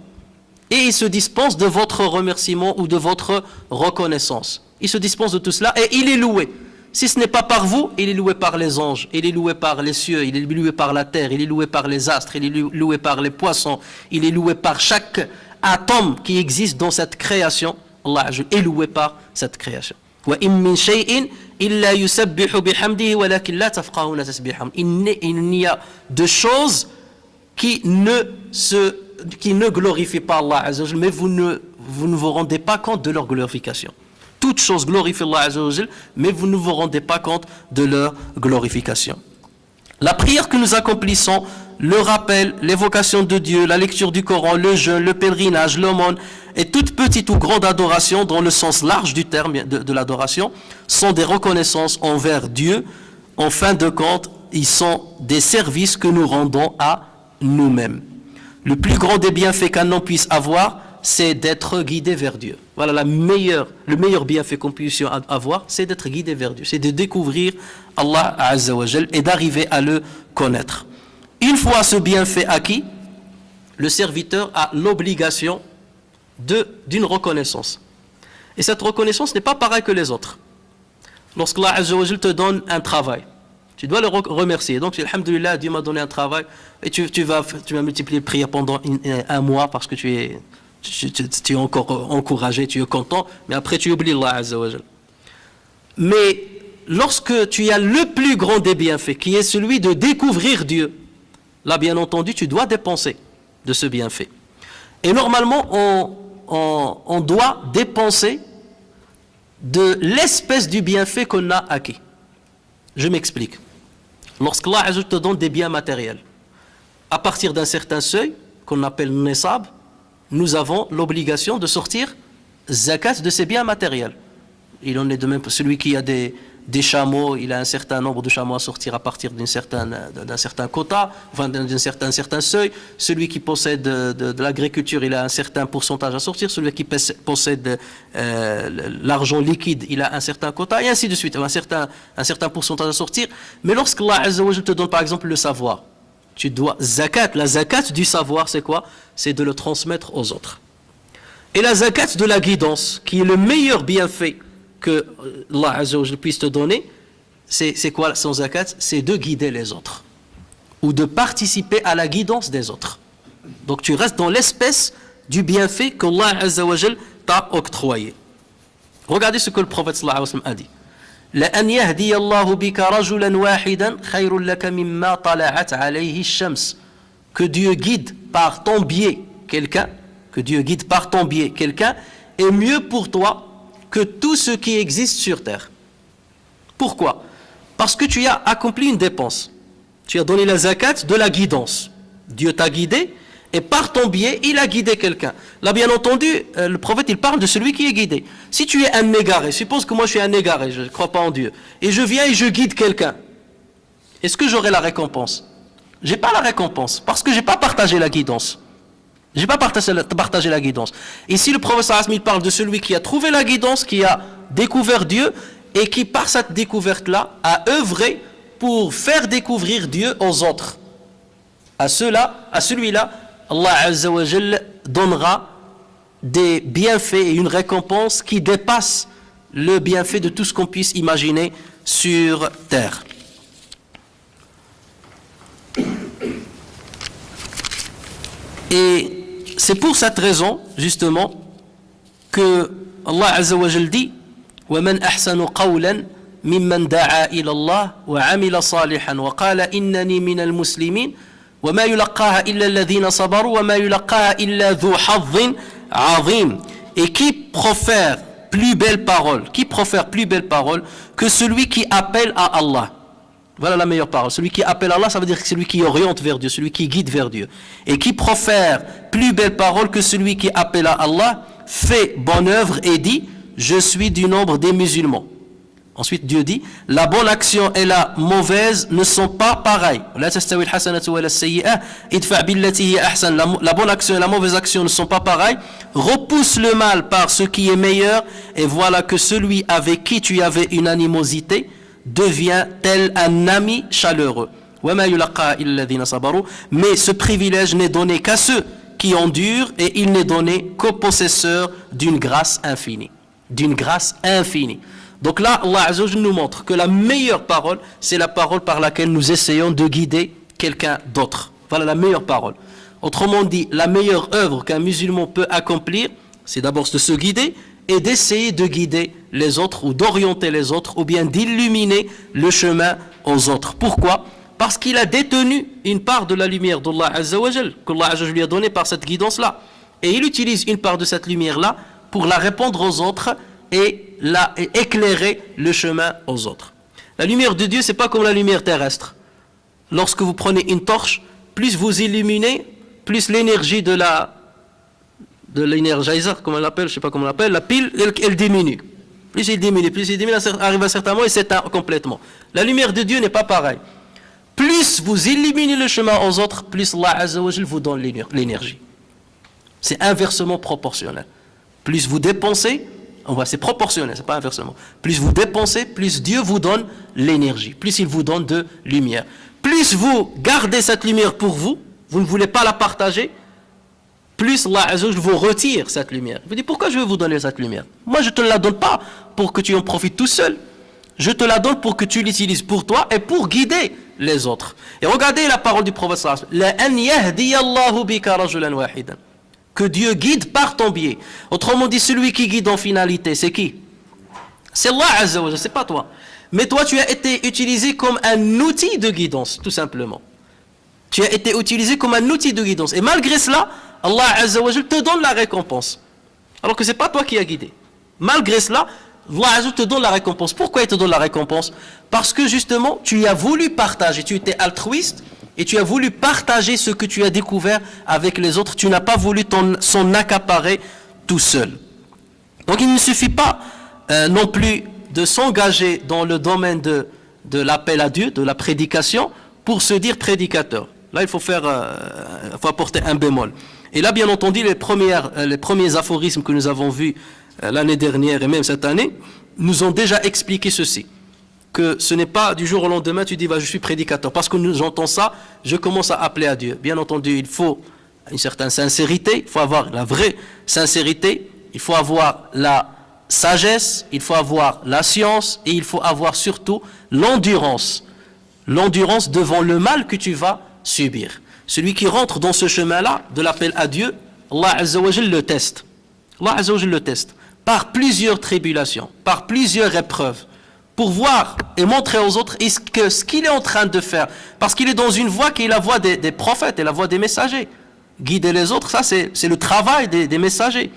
Et il se dispense de votre remerciement ou de votre reconnaissance. Il se dispense de tout cela et il est loué. Si ce n'est pas par vous, il est loué par les anges, il est loué par les cieux, il est loué par la terre, il est loué par les astres, il est loué par les poissons, il est loué par chaque atome qui existe dans cette création. Allah est loué par cette création. وَإِن مِّن شَيْءٍ إِلَّا يُسَبِّحُ بِحَمْدِهِ وَلَكِنْ لَا تَفْقَهُونَ تَسْبِيحَهُمْ. Il n'y a de choses qui ne glorifient pas Allah Azza wa Jal, mais vous ne vous rendez pas compte de leur glorification. Toutes choses glorifient Allah Azza wa Jal, mais vous ne vous rendez pas compte de leur glorification. La prière que nous accomplissons, le rappel, l'évocation de Dieu, la lecture du Coran, le jeûne, le pèlerinage, l'aumône, et toute petite ou grande adoration, dans le sens large du terme de l'adoration, sont des reconnaissances envers Dieu. En fin de compte, ils sont des services que nous rendons à nous-mêmes. Le plus grand des bienfaits qu'un homme puisse avoir, C'est d'être guidé vers Dieu. Voilà le meilleur bienfait qu'on puisse avoir, c'est d'être guidé vers Dieu. C'est de découvrir Allah Azza wa Jal et d'arriver à le connaître. Une fois ce bienfait acquis, le serviteur a l'obligation d'une reconnaissance. Et cette reconnaissance n'est pas pareille que les autres. Lorsque Allah Azza wa Jal te donne un travail, tu dois le remercier. Donc, alhamdoulilah, Dieu m'a donné un travail et tu vas multiplier les prières pendant un mois parce que tu es encore encouragé, tu es content, mais après tu oublies Allah Azza wa Jal. Mais lorsque tu as le plus grand des bienfaits, qui est celui de découvrir Dieu, là, bien entendu, tu dois dépenser de ce bienfait. Et normalement, on doit dépenser de l'espèce du bienfait qu'on a acquis. Je m'explique. Lorsque Allah te donne des biens matériels, à partir d'un certain seuil, qu'on appelle nisab, nous avons l'obligation de sortir zakat de ces biens matériels. Il en est de même pour celui qui a des chameaux, il a un certain nombre de chameaux à sortir à partir d'un certain quota, enfin d'un certain seuil. Celui qui possède de l'agriculture, il a un certain pourcentage à sortir. Celui qui possède l'argent liquide, il a un certain quota, et ainsi de suite, un certain pourcentage à sortir. Mais lorsque Allah Azza wa Jalla te donne par exemple le savoir, tu dois la zakat du savoir, c'est quoi? C'est de le transmettre aux autres. Et la zakat de la guidance, qui est le meilleur bienfait que Allah Azza wa Jalla puisse te donner, c'est quoi son zakat? C'est de guider les autres, ou de participer à la guidance des autres. Donc tu restes dans l'espèce du bienfait qu'Allah Azza wa Jalla t'a octroyé. Regardez ce que le prophète sallallahu alayhi wa sallam a dit. لأن يهدي الله بك رجلا واحدا خير لك مما طلعت عليه الشمس. Que Dieu guide par ton biais quelqu'un, est mieux pour toi que tout ce qui existe sur terre. Pourquoi? Parce que tu as accompli une dépense. Tu as donné la zakat de la guidance. Dieu t'a guidé et par ton biais, il a guidé quelqu'un. Là, bien entendu, le prophète, il parle de celui qui est guidé. Si tu es un égaré, suppose que moi je suis un égaré, je ne crois pas en Dieu, et je viens et je guide quelqu'un, est-ce que j'aurai la récompense? Je n'ai pas la récompense, parce que je n'ai pas partagé la guidance. Je n'ai pas partagé la guidance. Ici, le prophète sallallahu alayhi wa sallam parle de celui qui a trouvé la guidance, qui a découvert Dieu, et qui, par cette découverte-là, a œuvré pour faire découvrir Dieu aux autres. À celui-là, Allah Azza wa Jalla donnera des bienfaits et une récompense qui dépasse le bienfait de tout ce qu'on puisse imaginer sur terre. Et c'est pour cette raison, justement, que Allah Azza wa Jalla dit وَمَنْ أَحْسَنُ قَوْلًا مِمَّنْ دَعَا إِلَى اللَّهِ وَعَمِلَ صَالِحًا وَقَالَ إِنَّنِي مِنَ الْمُسْلِمِينَ وَمَا يُلَقَّاهَا إِلَّا الَّذِينَ صَبَرُوا وَمَا يُلَقَّاهَا إِلَّا ذُو حَظٍّ عَظِيمٍ. Et qui profère plus belle parole que celui qui appelle à Allah. Voilà la meilleure parole. Celui qui appelle à Allah, ça veut dire que c'est celui qui oriente vers Dieu, celui qui guide vers Dieu. Et qui profère plus belle parole que celui qui appelle à Allah, fait bonne œuvre et dit, je suis du nombre des musulmans. Ensuite, Dieu dit, la bonne action et la mauvaise ne sont pas pareilles. La bonne action et la mauvaise action ne sont pas pareilles. Repousse le mal par ce qui est meilleur, et voilà que celui avec qui tu avais une animosité devient tel un ami chaleureux. Mais ce privilège n'est donné qu'à ceux qui endurent, et il n'est donné qu'aux possesseurs d'une grâce infinie. Donc là, Allah Azza wa Jalla nous montre que la meilleure parole, c'est la parole par laquelle nous essayons de guider quelqu'un d'autre. Voilà la meilleure parole. Autrement dit, la meilleure œuvre qu'un musulman peut accomplir, c'est d'abord de se guider et d'essayer de guider les autres ou d'orienter les autres ou bien d'illuminer le chemin aux autres. Pourquoi? Parce qu'il a détenu une part de la lumière d'Allah Azza wa Jalla, qu'Allah Azza wa Jalla lui a donné par cette guidance-là. Et il utilise une part de cette lumière-là pour la répandre aux autres et éclairer le chemin aux autres. La lumière de Dieu, c'est pas comme la lumière terrestre. Lorsque vous prenez une torche, plus vous illuminez, plus l'énergie de l'énergizer, comme on l'appelle, je sais pas comment on l'appelle, la pile, elle diminue. Plus il diminue, arrive à un certain moment et s'éteint complètement. La lumière de Dieu n'est pas pareille. Plus vous illuminez le chemin aux autres, plus Allah Azza wa Jalla vous donne l'énergie. C'est inversement proportionnel. Plus vous dépensez, c'est proportionnel, c'est pas inversement. Plus vous dépensez, plus Dieu vous donne l'énergie, plus il vous donne de lumière. Plus vous gardez cette lumière pour vous, vous ne voulez pas la partager, plus Allah Azza wa Jalla vous retire cette lumière. Vous dites, pourquoi je vais vous donner cette lumière? Moi, je ne te la donne pas pour que tu en profites tout seul. Je te la donne pour que tu l'utilises pour toi et pour guider les autres. Et regardez la parole du prophète sallallahu alayhi wa sallam. Que Dieu guide par ton biais. Autrement dit, celui qui guide en finalité, c'est qui? C'est Allah Azza wa Jalla, c'est pas toi. Mais toi, tu as été utilisé comme un outil de guidance, tout simplement. Tu as été utilisé comme un outil de guidance. Et malgré cela, Allah Azza wa Jalla te donne la récompense. Alors que ce n'est pas toi qui as guidé. Malgré cela, Allah Azza wa Jalla te donne la récompense. Pourquoi il te donne la récompense? Parce que justement, tu as voulu partager, tu étais altruiste et tu as voulu partager ce que tu as découvert avec les autres. Tu n'as pas voulu s'en accaparer tout seul. Donc il ne suffit pas non plus de s'engager dans le domaine de l'appel à Dieu, de la prédication, pour se dire prédicateur. Là, il faut apporter un bémol. Et là, bien entendu, les premiers aphorismes que nous avons vus l'année dernière et même cette année, nous ont déjà expliqué ceci. Que ce n'est pas du jour au lendemain, tu dis, je suis prédicateur. Parce que j'entends ça, je commence à appeler à Dieu. Bien entendu, il faut une certaine sincérité, il faut avoir la vraie sincérité, il faut avoir la sagesse, il faut avoir la science et il faut avoir surtout l'endurance. L'endurance devant le mal que tu vas subir. Celui qui rentre dans ce chemin-là, de l'appel à Dieu, Allah Azza wa Jalla le teste. Allah Azza wa Jalla le teste. Par plusieurs tribulations, par plusieurs épreuves, pour voir et montrer aux autres ce qu'il est en train de faire. Parce qu'il est dans une voie qui est la voie des prophètes et la voie des messagers. Guider les autres, ça c'est le travail des messagers.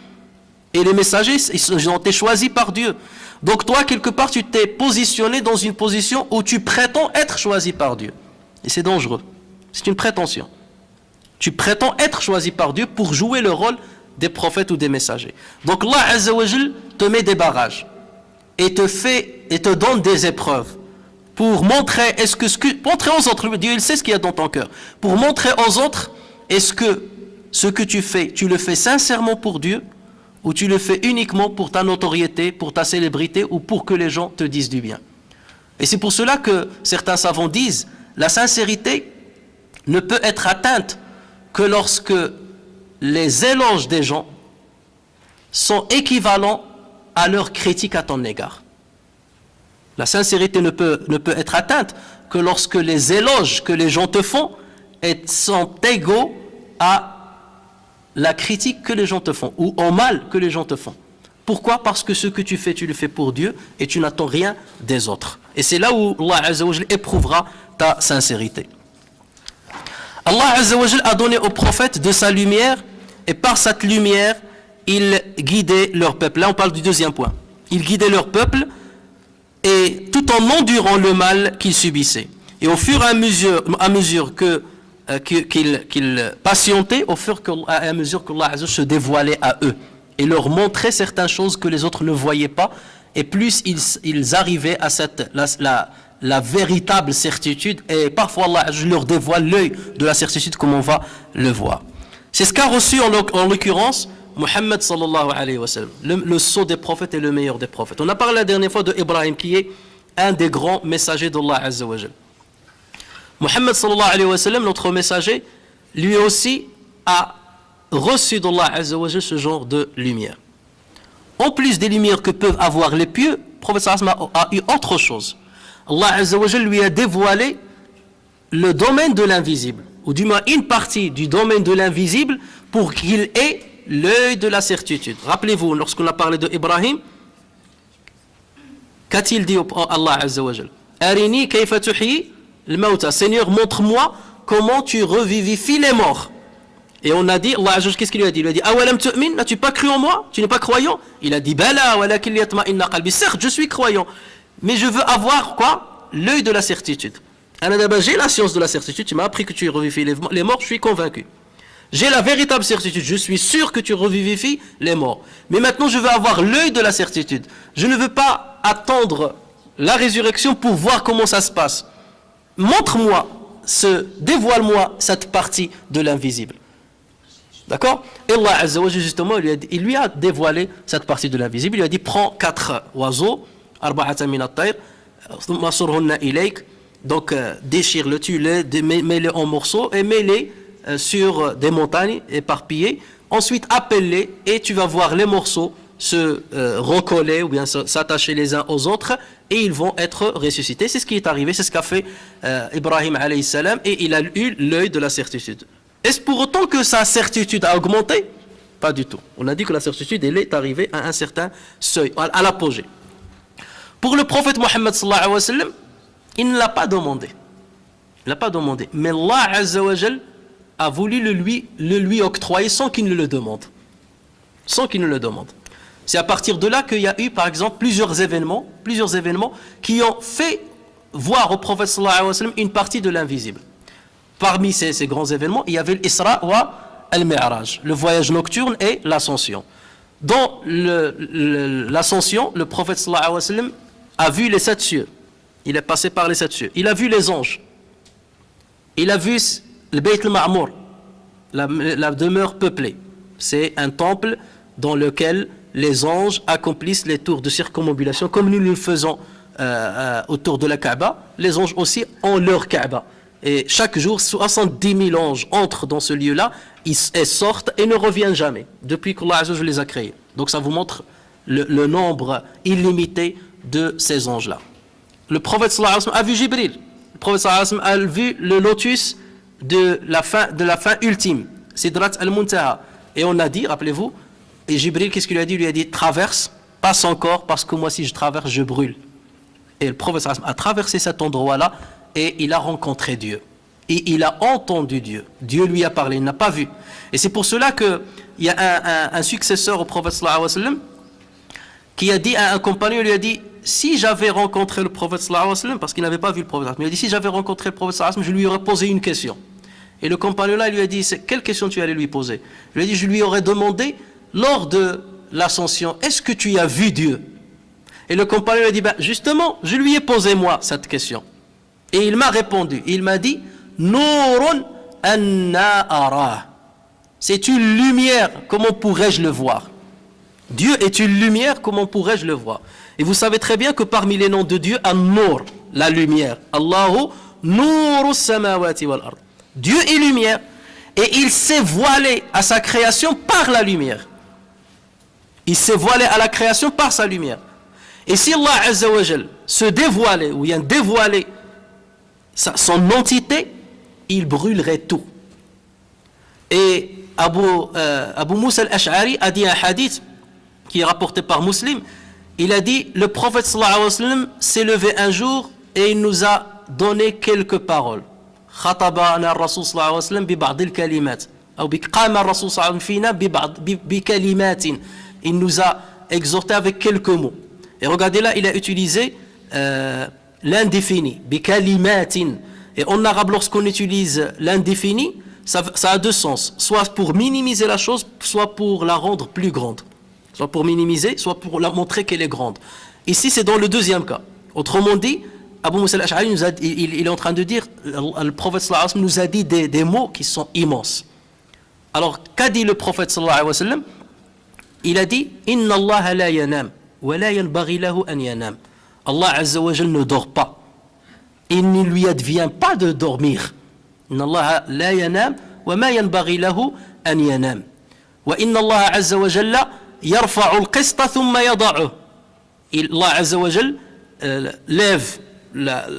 Et les messagers, ils ont été choisis par Dieu. Donc toi, quelque part, tu t'es positionné dans une position où tu prétends être choisi par Dieu. Et c'est dangereux. C'est une prétention. Tu prétends être choisi par Dieu pour jouer le rôle des prophètes ou des messagers. Donc Allah Azza wa Jal te met des barrages et te donne des épreuves pour montrer montrer aux autres, Dieu il sait ce qu'il y a dans ton cœur, pour montrer aux autres est-ce que ce que tu fais, tu le fais sincèrement pour Dieu ou tu le fais uniquement pour ta notoriété, pour ta célébrité ou pour que les gens te disent du bien. Et c'est pour cela que certains savants disent la sincérité ne peut être atteinte que lorsque les éloges des gens sont équivalents à leur critique à ton égard. La sincérité ne peut être atteinte que lorsque les éloges que les gens te font sont égaux à la critique que les gens te font ou au mal que les gens te font. Pourquoi? Parce que ce que tu fais, tu le fais pour Dieu et tu n'attends rien des autres. Et c'est là où Allah Azza wa Jalla éprouvera ta sincérité. Allah Azza wa Jalla a donné aux prophètes de sa lumière et par cette lumière, il guidait leur peuple. Là, on parle du deuxième point. Il guidait leur peuple et tout en endurant le mal qu'ils subissaient. Et au fur et à mesure qu'ils patientaient, au fur et à mesure qu'Allah Azza wa Jalla se dévoilait à eux et leur montrait certaines choses que les autres ne voyaient pas, et plus ils arrivaient à la véritable certitude, et parfois Allah leur dévoile l'œil de la certitude comme on va le voir. C'est ce qu'a reçu en l'occurrence Muhammad sallallahu alayhi wa sallam, le sceau des prophètes et le meilleur des prophètes. On a parlé la dernière fois de Ibrahim qui est un des grands messagers d'Allah Azza wa Jal. Muhammad sallallahu alayhi wa sallam, notre messager, lui aussi a reçu d'Allah Azza wa Jal ce genre de lumière. En plus des lumières que peuvent avoir les pieux, le prophète sallallahu alayhi wa sallam a eu autre chose. Allah Azza wa Jal lui a dévoilé le domaine de l'invisible, ou du moins une partie du domaine de l'invisible pour qu'il ait l'œil de la certitude. Rappelez-vous, lorsqu'on a parlé de Ibrahim, qu'a-t-il dit Allah Azza wa Jal? Arini kayfa tuhyi al-mauta. Seigneur, montre-moi comment tu revivifies les morts. Et on a dit, Allah Azza wa Jal, qu'est-ce qu'il lui a dit? Il lui a dit, awalam tu'min, n'as-tu pas cru en moi? Tu n'es pas croyant? Il a dit, bala walakin liyatma'inna qalbi. Certes, je suis croyant, mais je veux avoir quoi? L'œil de la certitude. J'ai la science de la certitude, tu m'as appris que tu revivifies les morts, je suis convaincu. J'ai la véritable certitude, je suis sûr que tu revivifies les morts. Mais maintenant je veux avoir l'œil de la certitude. Je ne veux pas attendre la résurrection pour voir comment ça se passe. Montre-moi, dévoile-moi cette partie de l'invisible. D'accord? Et Allah Azza wa Jalla, justement, il lui a dévoilé cette partie de l'invisible. Il lui a dit, prends 4 oiseaux, arba'atan min at-tayr, thumma surhunna ilayk. Donc, déchire-le, tue-les, mets-les en morceaux et mets-les sur des montagnes éparpillées. Ensuite, appelle-les et tu vas voir les morceaux se recoller ou bien s'attacher les uns aux autres et ils vont être ressuscités. C'est ce qui est arrivé, c'est ce qu'a fait Ibrahim alayhi salam et il a eu l'œil de la certitude. Est-ce pour autant que sa certitude a augmenté? Pas du tout. On a dit que la certitude, elle est arrivée à un certain seuil, à l'apogée. Pour le prophète Mohammed sallallahu alayhi wa sallam, il ne l'a pas demandé. Il ne l'a pas demandé. Mais Allah Azza wa Jal a voulu le lui octroyer sans qu'il ne le demande. Sans qu'il ne le demande. C'est à partir de là qu'il y a eu, par exemple, plusieurs événements qui ont fait voir au prophète sallallahu alayhi wa sallam une partie de l'invisible. Parmi ces grands événements, il y avait l'Isra wa al-Mi'raj, le voyage nocturne et l'ascension. Dans l'ascension, le prophète sallallahu alayhi wa sallam a vu les 7 cieux. Il est passé par les 7 cieux. Il a vu les anges. Il a vu le Bayt al-Ma'mour, la demeure peuplée. C'est un temple dans lequel les anges accomplissent les tours de circumambulation comme nous le faisons autour de la Kaaba. Les anges aussi ont leur Kaaba. Et chaque jour, 70 000 anges entrent dans ce lieu-là, ils sortent et ne reviennent jamais, depuis qu'Allah Azza wa Jalla les a créés. Donc ça vous montre le nombre illimité de ces anges-là. Le prophète sallallahu alayhi wa sallam a vu Jibril. Le prophète sallallahu alayhi wa sallam a vu le lotus de la fin ultime, Sidrat al-Muntaha. Et on a dit, rappelez-vous, et Jibril, qu'est-ce qu'il lui a dit? Il lui a dit, traverse, passe encore, parce que moi si je traverse, je brûle. Et le prophète sallallahu alayhi wa sallam a traversé cet endroit-là, et il a rencontré Dieu. Et il a entendu Dieu. Dieu lui a parlé, il n'a pas vu. Et c'est pour cela qu'il y a un successeur au prophète sallallahu alayhi wa sallam qui a dit à un compagnon, il lui a dit, si j'avais rencontré le prophète sallallahu alayhi wa sallam, parce qu'il n'avait pas vu le prophète, il a dit, si j'avais rencontré le prophète sallallahu alayhi wa sallam, je lui aurais posé une question. Et le compagnon là, il lui a dit, quelle question tu allais lui poser? Il lui a dit, je lui aurais demandé, lors de l'ascension, est-ce que tu as vu Dieu? Et le compagnon lui a dit, justement, je lui ai posé moi cette question. Et il m'a répondu, il m'a dit, Nurun anna arah. C'est une lumière, comment pourrais-je le voir? Dieu est une lumière, comment pourrais-je le voir? Et vous savez très bien que parmi les noms de Dieu, An-Nur, la lumière. Allahu Nuru samawati wal ard. Dieu est lumière et il s'est voilé à sa création par la lumière. Il s'est voilé à la création par sa lumière. Et si Allah Azza wa Jal se dévoilait ou bien dévoilait son entité, il brûlerait tout. Et Abu Moussa al-Ash'ari a dit un hadith qui est rapporté par Muslim. Il a dit, le prophète sallallahu alayhi wa sallam s'est levé un jour et il nous a donné quelques paroles. خطبنا الرسول صلى الله عليه وسلم ببعض الكلمات أو قام الرسول صلى الله عليه وسلم فينا بكلمات. Il nous a exhorté avec quelques mots. Et regardez là, il a utilisé l'indéfini, bikalimatin. Et en arabe, lorsqu'on utilise l'indéfini, ça a deux sens. Soit pour minimiser la chose, soit pour la rendre plus grande. Soit pour minimiser, soit pour la montrer qu'elle est grande. Ici, c'est dans le deuxième cas. Autrement dit, Abu Moussa al-Ash'ari il est en train de dire, le prophète sallallahu alayhi wa sallam nous a dit des mots qui sont immenses. Alors, qu'a dit le prophète sallallahu alayhi wa sallam? Il a dit, Inna Allah la yanam, wa la yanbaghi lahu an yanam. Allah Azza wa Jal ne dort pas. Il ne lui advient pas de dormir. Inna Allah la yanam, wa ma yanbaghi lahu an yanam. Wa inna Allah Azza wa Jalla yarfa'u al-qista thumma yada'uh. Allah Azza wa Jal lève.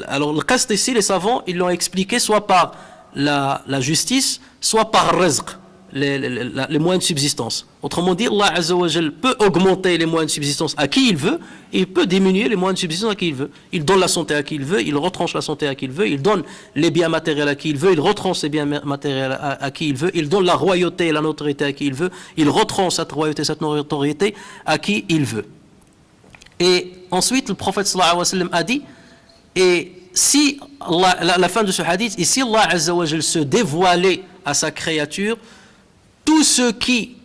Alors le qist ici, les savants, ils l'ont expliqué soit par la justice, soit par rizq, les moyens de subsistance. Autrement dit, Allah Azza wa Jal peut augmenter les moyens de subsistance à qui il veut, et il peut diminuer les moyens de subsistance à qui il veut. Il donne la santé à qui il veut, il retranche la santé à qui il veut, il donne les biens matériels à qui il veut, il retranche les biens matériels à qui il veut, il donne la royauté et la notoriété à qui il veut, il retranche cette royauté et cette notoriété à qui il veut. Et ensuite, le prophète sallallahu alayhi wa sallam a dit, et si la fin de ce hadith, et si Allah Azza wa Jal se dévoilait à sa créature, tout ce qui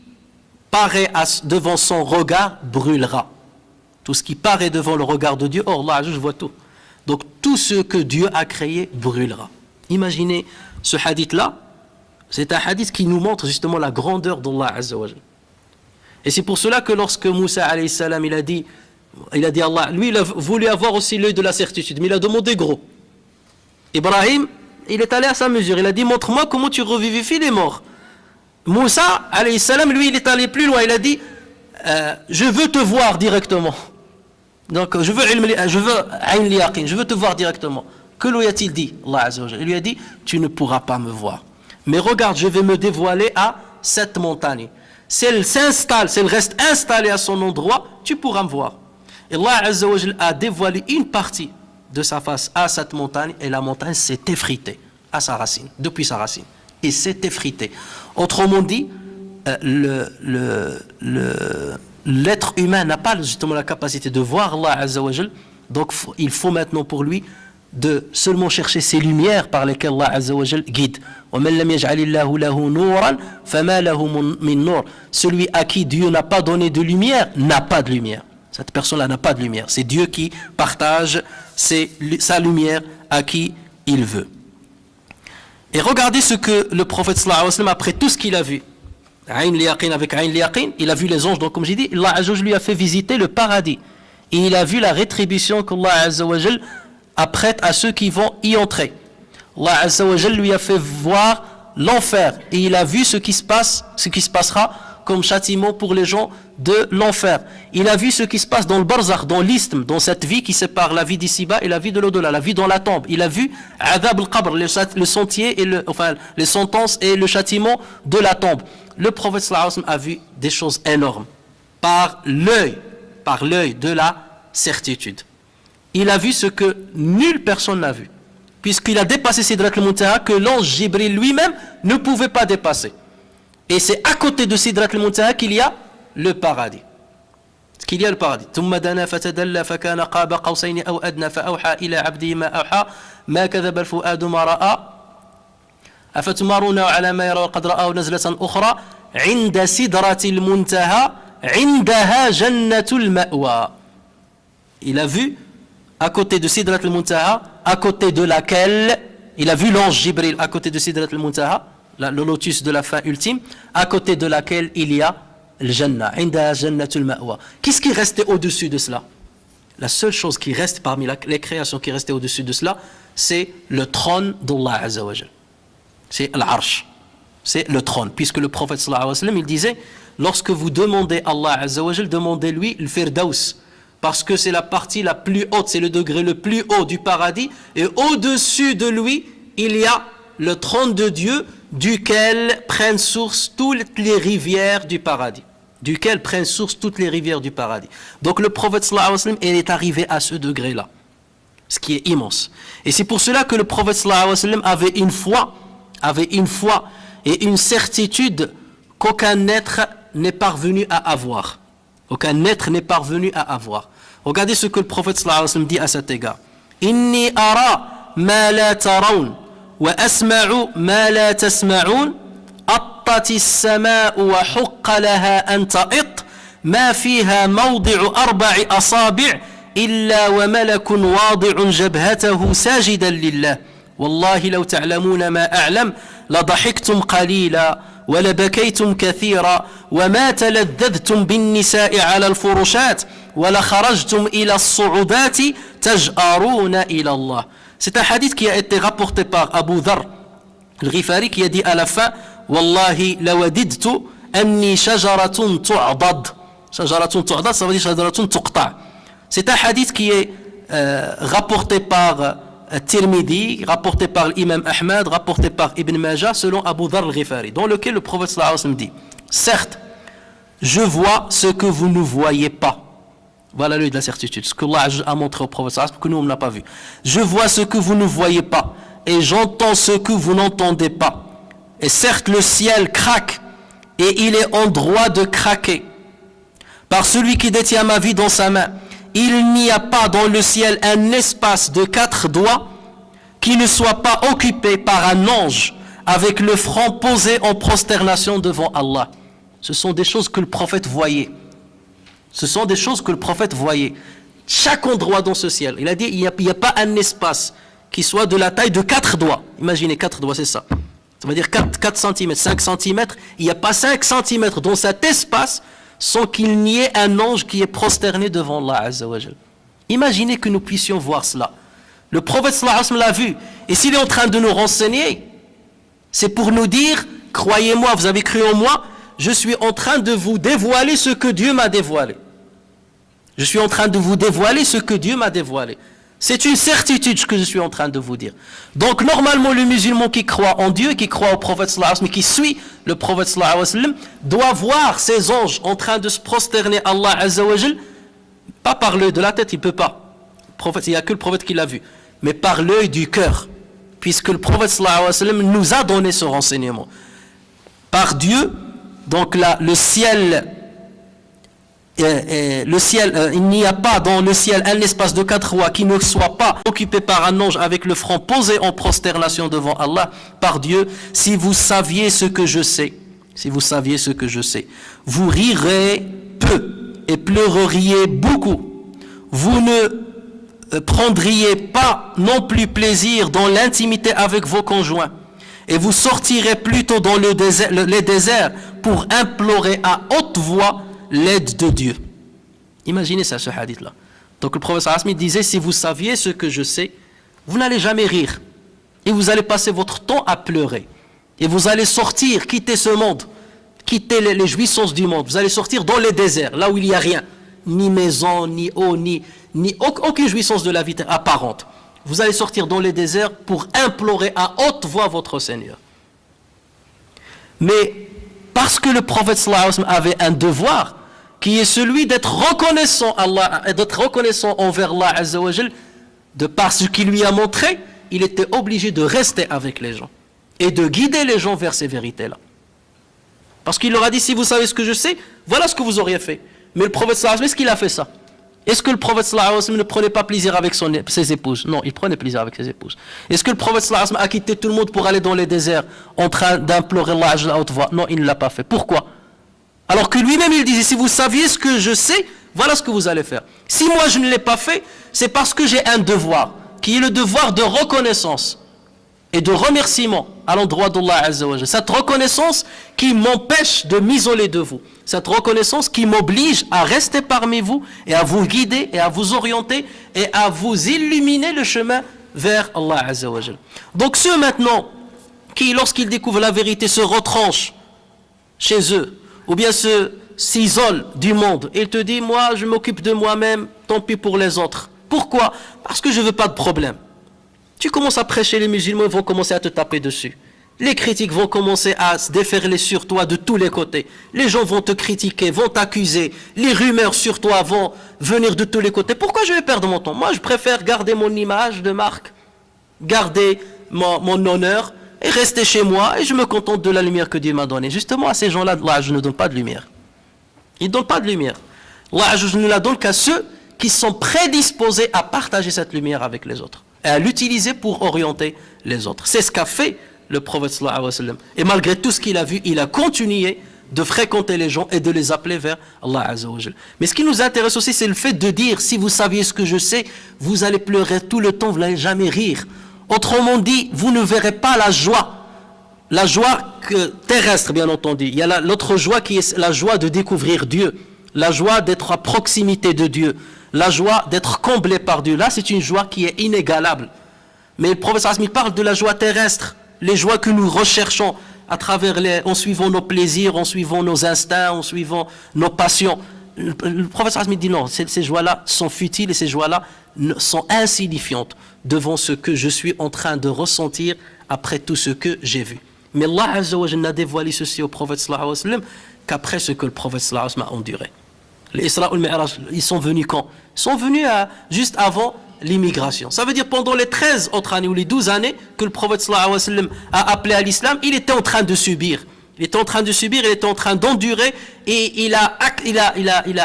paraît devant son regard brûlera. Tout ce qui paraît devant le regard de Dieu, oh Allah Azza wa Jal voit tout. Donc tout ce que Dieu a créé brûlera. Imaginez ce hadith-là, C'est un hadith qui nous montre justement la grandeur d'Allah Azza wa Jal. Et c'est pour cela que lorsque Moussa alayhi salam, il a dit Allah, lui il a voulu avoir aussi l'œil de la certitude, mais il a demandé gros. Ibrahim, il est allé à sa mesure, il a dit montre-moi comment tu revivifies les morts. Moussa alayhi salam, lui il est allé plus loin, il a dit je veux te voir directement. Donc je veux ayn al-yaqin, je veux te voir directement. Que lui a-t-il dit Allah Azza wa Jal? Il lui a dit tu ne pourras pas me voir. Mais regarde, je vais me dévoiler à cette montagne. Si elle s'installe, si elle reste installée à son endroit, tu pourras me voir. Et Allah Azza wa Jal a dévoilé une partie de sa face à cette montagne et la montagne s'est effritée à sa racine, depuis sa racine. Et s'est effritée. Autrement dit, l'être humain n'a pas justement la capacité de voir Allah Azza wa Jal. Donc il faut maintenant pour lui de seulement chercher ces lumières par lesquelles Allah Azza wa Jal guide. Celui à qui Dieu n'a pas donné de lumière n'a pas de lumière. Cette personne-là n'a pas de lumière. C'est Dieu qui partage sa lumière à qui il veut. Et regardez ce que le prophète sallallahu alayhi wa sallam, après tout ce qu'il a vu, avec Ayn al-Yaqin, il a vu les anges. Donc comme j'ai dit, Allah Azza wa Jal lui a fait visiter le paradis. Et il a vu la rétribution qu'Allah Azza wa Jal apprête à ceux qui vont y entrer. Allah Azza wa Jal lui a fait voir l'enfer et il a vu ce qui se passera comme châtiment pour les gens de l'enfer. Il a vu ce qui se passe dans le barzakh, dans l'isthme, dans cette vie qui sépare la vie d'ici-bas et la vie de l'au-delà, la vie dans la tombe. Il a vu adhab al-qabr, le sentier et les sentences et le châtiment de la tombe. Le prophète sallallahu alayhi wa sallam a vu des choses énormes par l'œil de la certitude. Il a vu ce que nulle personne n'a vu, puisqu'il a dépassé Sidrat al-Muntaha que l'ange Jibril lui-même ne pouvait pas dépasser. Et c'est à côté de Sidrat al-Muntaha qu'il y a le paradis. Qu'il y a le paradis. ثم دنا فتدلى فكان قاب قوسين أو أدنى فأوحى إلى عبده ما أوحى ما كذب الفؤاد ما رأى أفتمارونه على ما يرى وقد رآه نزلة أخرى عند سدرة المنتهى عندها جنة المأوى. Il a vu à côté de Sidrat al-Muntaha, à côté de laquelle, il a vu l'ange Jibril à côté de Sidrat al-Muntaha, le lotus de la fin ultime, à côté de laquelle il y a le Jannah, inda Jannatul Ma'wa. Qu'est-ce qui restait au-dessus de cela? La seule chose qui reste parmi les créations qui restait au-dessus de cela, c'est le trône d'Allah Azza wa Jal. C'est l'Arsh. C'est le trône. Puisque le prophète sallallahu alayhi wa sallam, il disait, lorsque vous demandez Allah Azza wa Jal, demandez-lui le Firdaus. Parce que c'est la partie la plus haute, c'est le degré le plus haut du paradis. Et au-dessus de lui, il y a le trône de Dieu, duquel prennent source toutes les rivières du paradis. Donc le prophète sallallahu alayhi wa sallam, il est arrivé à ce degré-là, ce qui est immense. Et c'est pour cela que le prophète sallallahu alayhi wa sallam avait une foi et une certitude qu'aucun être n'est parvenu à avoir. Aucun être n'est parvenu à avoir. Regardez ce que le prophète sallallahu alayhi wa sallam dit à cet égard. Inni ara ma la tarawn wa asma'u ma la tasma'un attati as-sama'u wa huqqa laha an ta'it ma fiha mawdi'u arba'i asabi' illa wa malakun wadi'un jabhatahu sajidan lillah wallahi law ta'lamuna ma a'lam la dahiktum qalila ولبكيتم كثيرا وما تلذذتم بالنساء على الفرشات ولخرجتم إلى الصعودات تجأرون إلى الله. C'est un hadith qui a été rapporté par Abu Dharr al-Ghifari qui a dit à la fin Wallahi lawadidtu anni shajaratun tu'dad. Shajaratun tu'dad, ça veut dire shajaratun tuqta'. C'est un hadith qui est rapporté par Tirmidhi, rapporté par l'imam Ahmad, rapporté par Ibn Majah, selon Abu Dharr al-Ghifari, dans lequel le prophète sallallahu alayhi wa sallam dit certes, je vois ce que vous ne voyez pas. Voilà l'œil de la certitude, ce que Allah a montré au prophète sallallahu alayhi wa sallam, que nous on n'a pas vu. Je vois ce que vous ne voyez pas, et j'entends ce que vous n'entendez pas. Et certes, le ciel craque, et il est en droit de craquer. Par celui qui détient ma vie dans sa main, il n'y a pas dans le ciel un espace de 4 doigts qui ne soit pas occupé par un ange avec le front posé en prosternation devant Allah. Ce sont des choses que le prophète voyait. Chaque endroit dans ce ciel. Il a dit il n'y a pas un espace qui soit de la taille de 4 doigts. Imaginez 4 doigts, c'est ça. Ça veut dire 4 cm, 5 cm. Il n'y a pas 5 cm dans cet espace sans qu'il n'y ait un ange qui est prosterné devant Allah Azza wa Jal. Imaginez que nous puissions voir cela. Le prophète sallallahu alayhi wa sallam l'a vu. Et s'il est en train de nous renseigner, c'est pour nous dire, croyez-moi, vous avez cru en moi, je suis en train de vous dévoiler ce que Dieu m'a dévoilé. Je suis en train de vous dévoiler ce que Dieu m'a dévoilé. C'est une certitude ce que je suis en train de vous dire. Donc normalement le musulman qui croit en Dieu, qui croit au prophète sallallahu alayhi wa sallam, qui suit le prophète sallallahu alayhi wa sallam, doit voir ces anges en train de se prosterner à Allah Azza wa Jal, pas par l'œil de la tête, il ne peut pas. Il n'y a que le prophète qui l'a vu, mais par l'œil du cœur, puisque le prophète sallallahu alayhi wa sallam nous a donné ce renseignement. Par Dieu, donc là, le ciel, il n'y a pas dans le ciel un espace de 4 rois qui ne soit pas occupé par un ange avec le front posé en prosternation devant Allah. Par Dieu, si vous saviez ce que je sais, vous rirez peu et pleureriez beaucoup. Vous ne prendriez pas non plus plaisir dans l'intimité avec vos conjoints. Et vous sortirez plutôt dans les déserts pour implorer à haute voix l'aide de Dieu. Imaginez ça, ce hadith-là. Donc le prophète sallallahu alayhi wa sallam disait, si vous saviez ce que je sais, vous n'allez jamais rire. Et vous allez passer votre temps à pleurer. Et vous allez sortir, quitter ce monde, quitter les jouissances du monde. Vous allez sortir dans les déserts, là où il n'y a rien. Ni maison, ni eau, ni aucune jouissance de la vie apparente. Vous allez sortir dans les déserts pour implorer à haute voix votre Seigneur. Mais parce que le prophète sallallahu alayhi wa sallam avait un devoir, qui est celui d'être reconnaissant envers Allah Azza wa Jal, de par ce qu'il lui a montré, il était obligé de rester avec les gens et de guider les gens vers ces vérités-là. Parce qu'il leur a dit, si vous savez ce que je sais, voilà ce que vous auriez fait. Mais le prophète sallallahu alayhi wa sallam, est-ce qu'il a fait ça? Est-ce que le prophète sallallahu alayhi wa sallam ne prenait pas plaisir avec ses épouses? Non, il prenait plaisir avec ses épouses. Est-ce que le prophète sallallahu alayhi wa sallam a quitté tout le monde pour aller dans les déserts en train d'implorer Allah à haute voix? Non, il ne l'a pas fait. Pourquoi? Alors que lui-même il disait, si vous saviez ce que je sais, voilà ce que vous allez faire. Si moi je ne l'ai pas fait, c'est parce que j'ai un devoir, qui est le devoir de reconnaissance et de remerciement à l'endroit d'Allah Azza wa Jalla. Cette reconnaissance qui m'empêche de m'isoler de vous. Cette reconnaissance qui m'oblige à rester parmi vous et à vous guider et à vous orienter et à vous illuminer le chemin vers Allah Azza wa Jalla. Donc ceux maintenant qui, lorsqu'ils découvrent la vérité, se retranchent chez eux, ou bien s'isolent du monde, et il te dit, moi je m'occupe de moi-même, tant pis pour les autres. Pourquoi? Parce que je ne veux pas de problème. Tu commences à prêcher, les musulmans vont commencer à te taper dessus. Les critiques vont commencer à se déferler sur toi de tous les côtés. Les gens vont te critiquer, vont t'accuser. Les rumeurs sur toi vont venir de tous les côtés. Pourquoi je vais perdre mon temps? Moi je préfère garder mon image de marque, garder mon honneur, et rester chez moi, et je me contente de la lumière que Dieu m'a donnée. Justement, à ces gens-là, Allah, je ne donne pas de lumière. Il ne donne pas de lumière. Allah, je ne la donne qu'à ceux qui sont prédisposés à partager cette lumière avec les autres, et à l'utiliser pour orienter les autres. C'est ce qu'a fait le prophète sallallahu alayhi wa sallam. Et malgré tout ce qu'il a vu, il a continué de fréquenter les gens et de les appeler vers Allah Azza wa Jal. Mais ce qui nous intéresse aussi, c'est le fait de dire, si vous saviez ce que je sais, vous allez pleurer tout le temps, vous n'allez jamais rire. Autrement dit, vous ne verrez pas la joie terrestre, bien entendu. Il y a l'autre joie qui est la joie de découvrir Dieu, la joie d'être à proximité de Dieu, la joie d'être comblé par Dieu. Là, c'est une joie qui est inégalable. Mais le prophète sallallahu alayhi wa sallam parle de la joie terrestre, les joies que nous recherchons à travers en suivant nos plaisirs, en suivant nos instincts, en suivant nos passions. Le prophète sallallahu alayhi wa sallam dit non, ces joies-là sont futiles et ces joies-là sont insignifiantes devant ce que je suis en train de ressentir après tout ce que j'ai vu. Mais Allah Azza wa Jalla n'a dévoilé ceci au prophète sallallahu alayhi wa sallam qu'après ce que le prophète sallallahu alayhi wa sallam a enduré. Les Isra ou le Mi'raj, ils sont venus quand? Ils sont venus juste avant l'immigration. Ça veut dire pendant les 13 autres années ou les 12 années que le prophète sallallahu alayhi wa sallam a appelé à l'islam, il était en train de subir. Il était en train de subir, il était en train d'endurer, et il a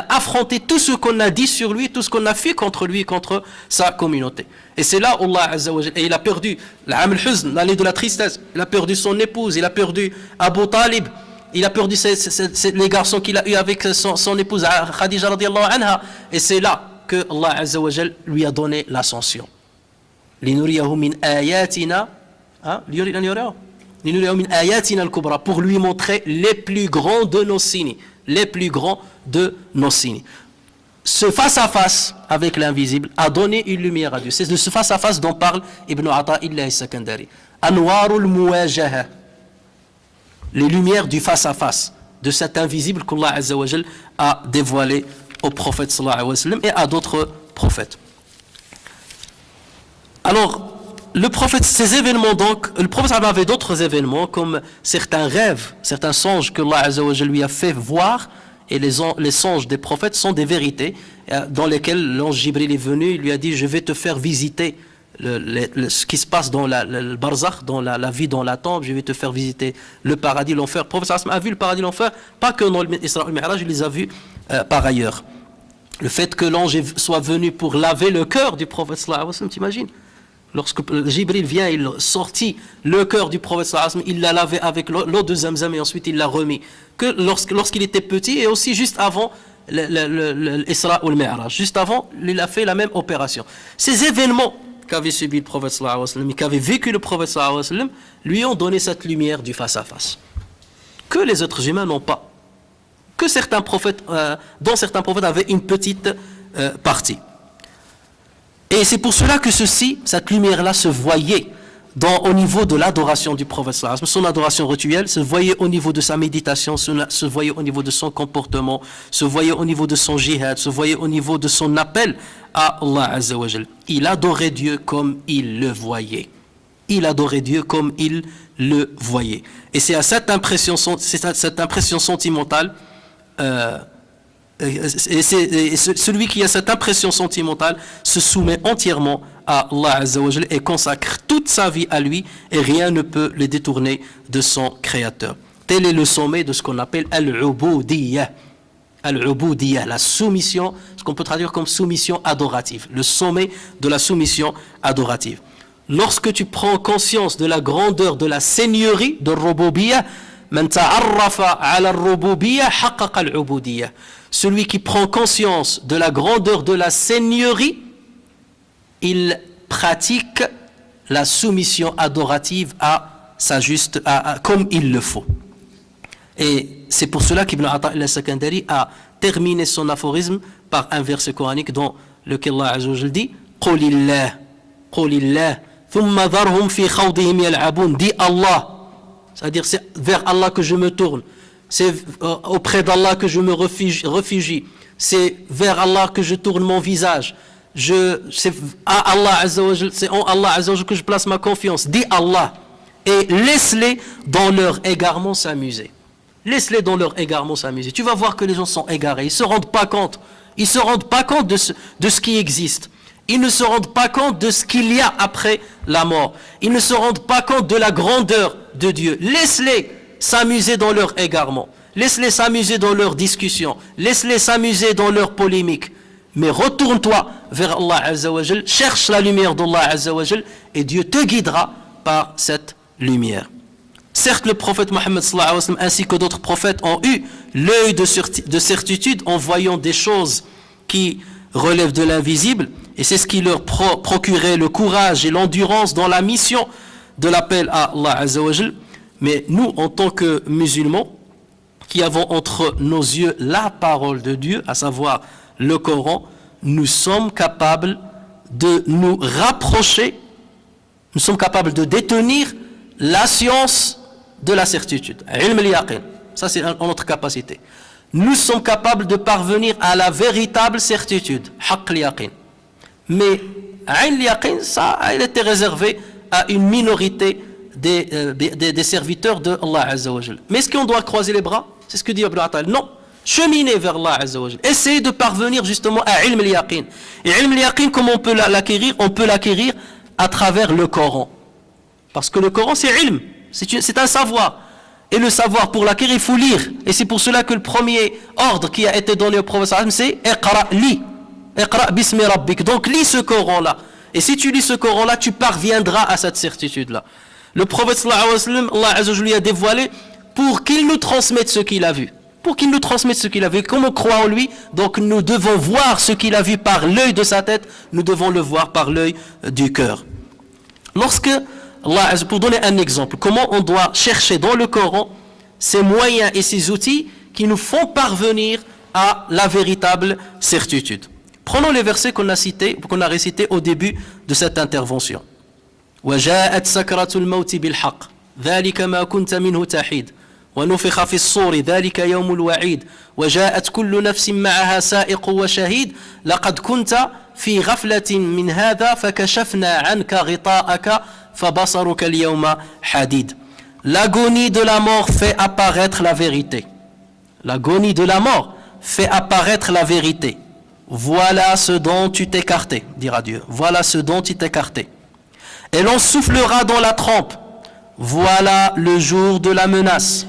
affronté tout ce qu'on a dit sur lui, tout ce qu'on a fait contre lui, contre sa communauté. Et c'est là où Allah Azza wa Jalla, et il a perdu l'Am al-Huzn, l'année de la tristesse, il a perdu son épouse, il a perdu Abu Talib, il a perdu les garçons qu'il a eu avec son épouse Khadija radiyallahu anha, et c'est là que Allah Azza wa Jalla lui a donné l'ascension. لِنُرِيَهُ مِنْ آيَاتِنَا pour lui montrer les plus grands de nos signes. Les plus grands de nos signes. Ce face-à-face avec l'invisible a donné une lumière à Dieu. C'est de ce face-à-face dont parle Ibn Ata'illah al-Sakandari. Anwarul muwajaha. Les lumières du face-à-face, de cet invisible qu'Allah Azza wa Jal a dévoilé au prophète sallallahu alayhi wa sallam et à d'autres prophètes. Alors, le prophète, ces événements donc, le prophète avait d'autres événements comme certains rêves, certains songes que Allah Azza wa Jal lui a fait voir, et les songes des prophètes sont des vérités dans lesquelles l'ange Jibril est venu, il lui a dit je vais te faire visiter ce qui se passe dans le barzakh, dans la vie dans la tombe, je vais te faire visiter le paradis, l'enfer. Le prophète a vu le paradis et l'enfer, pas que dans l'Isra et le Mi'raj, il les a vus par ailleurs. Le fait que l'ange soit venu pour laver le cœur du prophète sallallahu alayhi wa sallam, t'imagines? Lorsque Jibril vient, il sortit le cœur du prophète sallallahu alayhi wa sallam, il l'a lavé avec l'eau de Zamzam et ensuite il l'a remis. Que lorsqu'il était petit et aussi juste avant l'Isra ou le Mi'raj, juste avant, il a fait la même opération. Ces événements qu'avait subi le prophète sallallahu alayhi wa sallam, qu'avait vécu le prophète sallallahu alayhi wa sallam, lui ont donné cette lumière du face-à-face. Que les êtres humains n'ont pas. Que certains prophètes, dont certains prophètes avaient une petite partie. Et c'est pour cela que cette lumière-là se voyait au niveau de l'adoration du prophète sallallahu alayhi wa sallam. Son adoration rituelle se voyait au niveau de sa méditation, se voyait au niveau de son comportement, se voyait au niveau de son jihad, se voyait au niveau de son appel à Allah Azza wa Jal. Il adorait Dieu comme il le voyait. Il adorait Dieu comme il le voyait. Et c'est à cette impression sentimentale, celui qui a cette impression sentimentale se soumet entièrement à Allah Azza wa Jal et consacre toute sa vie à lui et rien ne peut le détourner de son Créateur. Tel est le sommet de ce qu'on appelle al-ubudiyya. Al-ubudiyya, la soumission, ce qu'on peut traduire comme soumission adorative, le sommet de la soumission adorative. Lorsque tu prends conscience de la grandeur de la seigneurie de Rububiyya, man ta'arrafa ala Rububiyya haqqaqa al-ubudiyya. Celui qui prend conscience de la grandeur de la seigneurie, il pratique la soumission adorative comme il le faut. Et c'est pour cela qu'Ibn Ata'illah al-Sakandari a terminé son aphorisme par un verset coranique dans lequel Allah Azza wa Jal dit Qulillah, Qulillah, thumma dharhum fi khawdihim yal'abun. Dis Allah, c'est-à-dire c'est vers Allah que je me tourne, c'est auprès d'Allah que je me réfugie, c'est vers Allah que je tourne mon visage, c'est à Allah Azza wa Jal, c'est en Allah Azza wa Jal que je place ma confiance. Dis Allah et laisse-les dans leur égarement s'amuser. Laisse-les dans leur égarement s'amuser. Tu vas voir que les gens sont égarés. Ils ne se rendent pas compte. Ils ne se rendent pas compte de ce qui existe. Ils ne se rendent pas compte de ce qu'il y a après la mort. Ils ne se rendent pas compte de la grandeur de Dieu. Laisse-les s'amuser dans leur égarement. Laisse-les s'amuser dans leur discussion. Laisse-les s'amuser dans leur polémique. Mais retourne-toi vers Allah Azza wa Jal. Cherche la lumière d'Allah Azza wa Jal et Dieu te guidera par cette lumière. Certes, le prophète Mohammed sallallahu alayhi wa sallam ainsi que d'autres prophètes ont eu l'œil de certitude en voyant des choses qui relèvent de l'invisible, et c'est ce qui leur procurait le courage et l'endurance dans la mission de l'appel à Allah Azza wa Jal. Mais nous, en tant que musulmans, qui avons entre nos yeux la parole de Dieu, à savoir le Coran, nous sommes capables de nous rapprocher, nous sommes capables de détenir la science de la certitude. Ilm al-yaqin, ça c'est notre capacité. Nous sommes capables de parvenir à la véritable certitude, haqq al-yaqin. Mais ilm al-yaqin, ça, il était réservé à une minorité des serviteurs de Allah Azza wa Jal. Mais est-ce qu'on doit croiser les bras? C'est ce que dit Ibn Ata'illah. Non. Cheminer vers Allah Azza wa Jal. Essayez de parvenir justement à ilm al-yaqin. Et ilm al-yaqin, comment on peut l'acquérir? On peut l'acquérir à travers le Coran. Parce que le Coran, c'est ilm. C'est un savoir. Et le savoir, pour l'acquérir, il faut lire. Et c'est pour cela que le premier ordre qui a été donné au prophète, c'est Iqra, lis. Iqra bismi rabbik. Donc lis ce Coran-là. Et si tu lis ce Coran-là, tu parviendras à cette certitude-là. Le prophète sallallahu alayhi wa sallam, Allah Azza wa Jalla lui a dévoilé pour qu'il nous transmette ce qu'il a vu. Pour qu'il nous transmette ce qu'il a vu. Comme on croit en lui, donc nous devons voir ce qu'il a vu par l'œil de sa tête, nous devons le voir par l'œil du cœur. Lorsque pour donner un exemple, comment on doit chercher dans le Coran ces moyens et ces outils qui nous font parvenir à la véritable certitude. Prenons les versets qu'on a récités au début de cette intervention. وَجَاءَتْ سَكْرَةُ الْمَوْتِ بِالْحَقِّ ذَلِكَ مَا كُنْتَ مِنْهُ تَحِيدٌ ونفخ في الصور ذلك يوم الوعيد وجاءت كل نفس معها سائق وشهيد لقد كنت في غفلة من هذا فكشفنا عنك غطاءك فبصرك اليوم حديد. L'agonie de la mort fait apparaître la vérité. L'agonie de la mort fait apparaître la vérité. Voilà ce dont tu t'écartais, dira Dieu. Voilà ce dont tu t'écartais. Et l'on soufflera dans la trempe. Voilà le jour de la menace.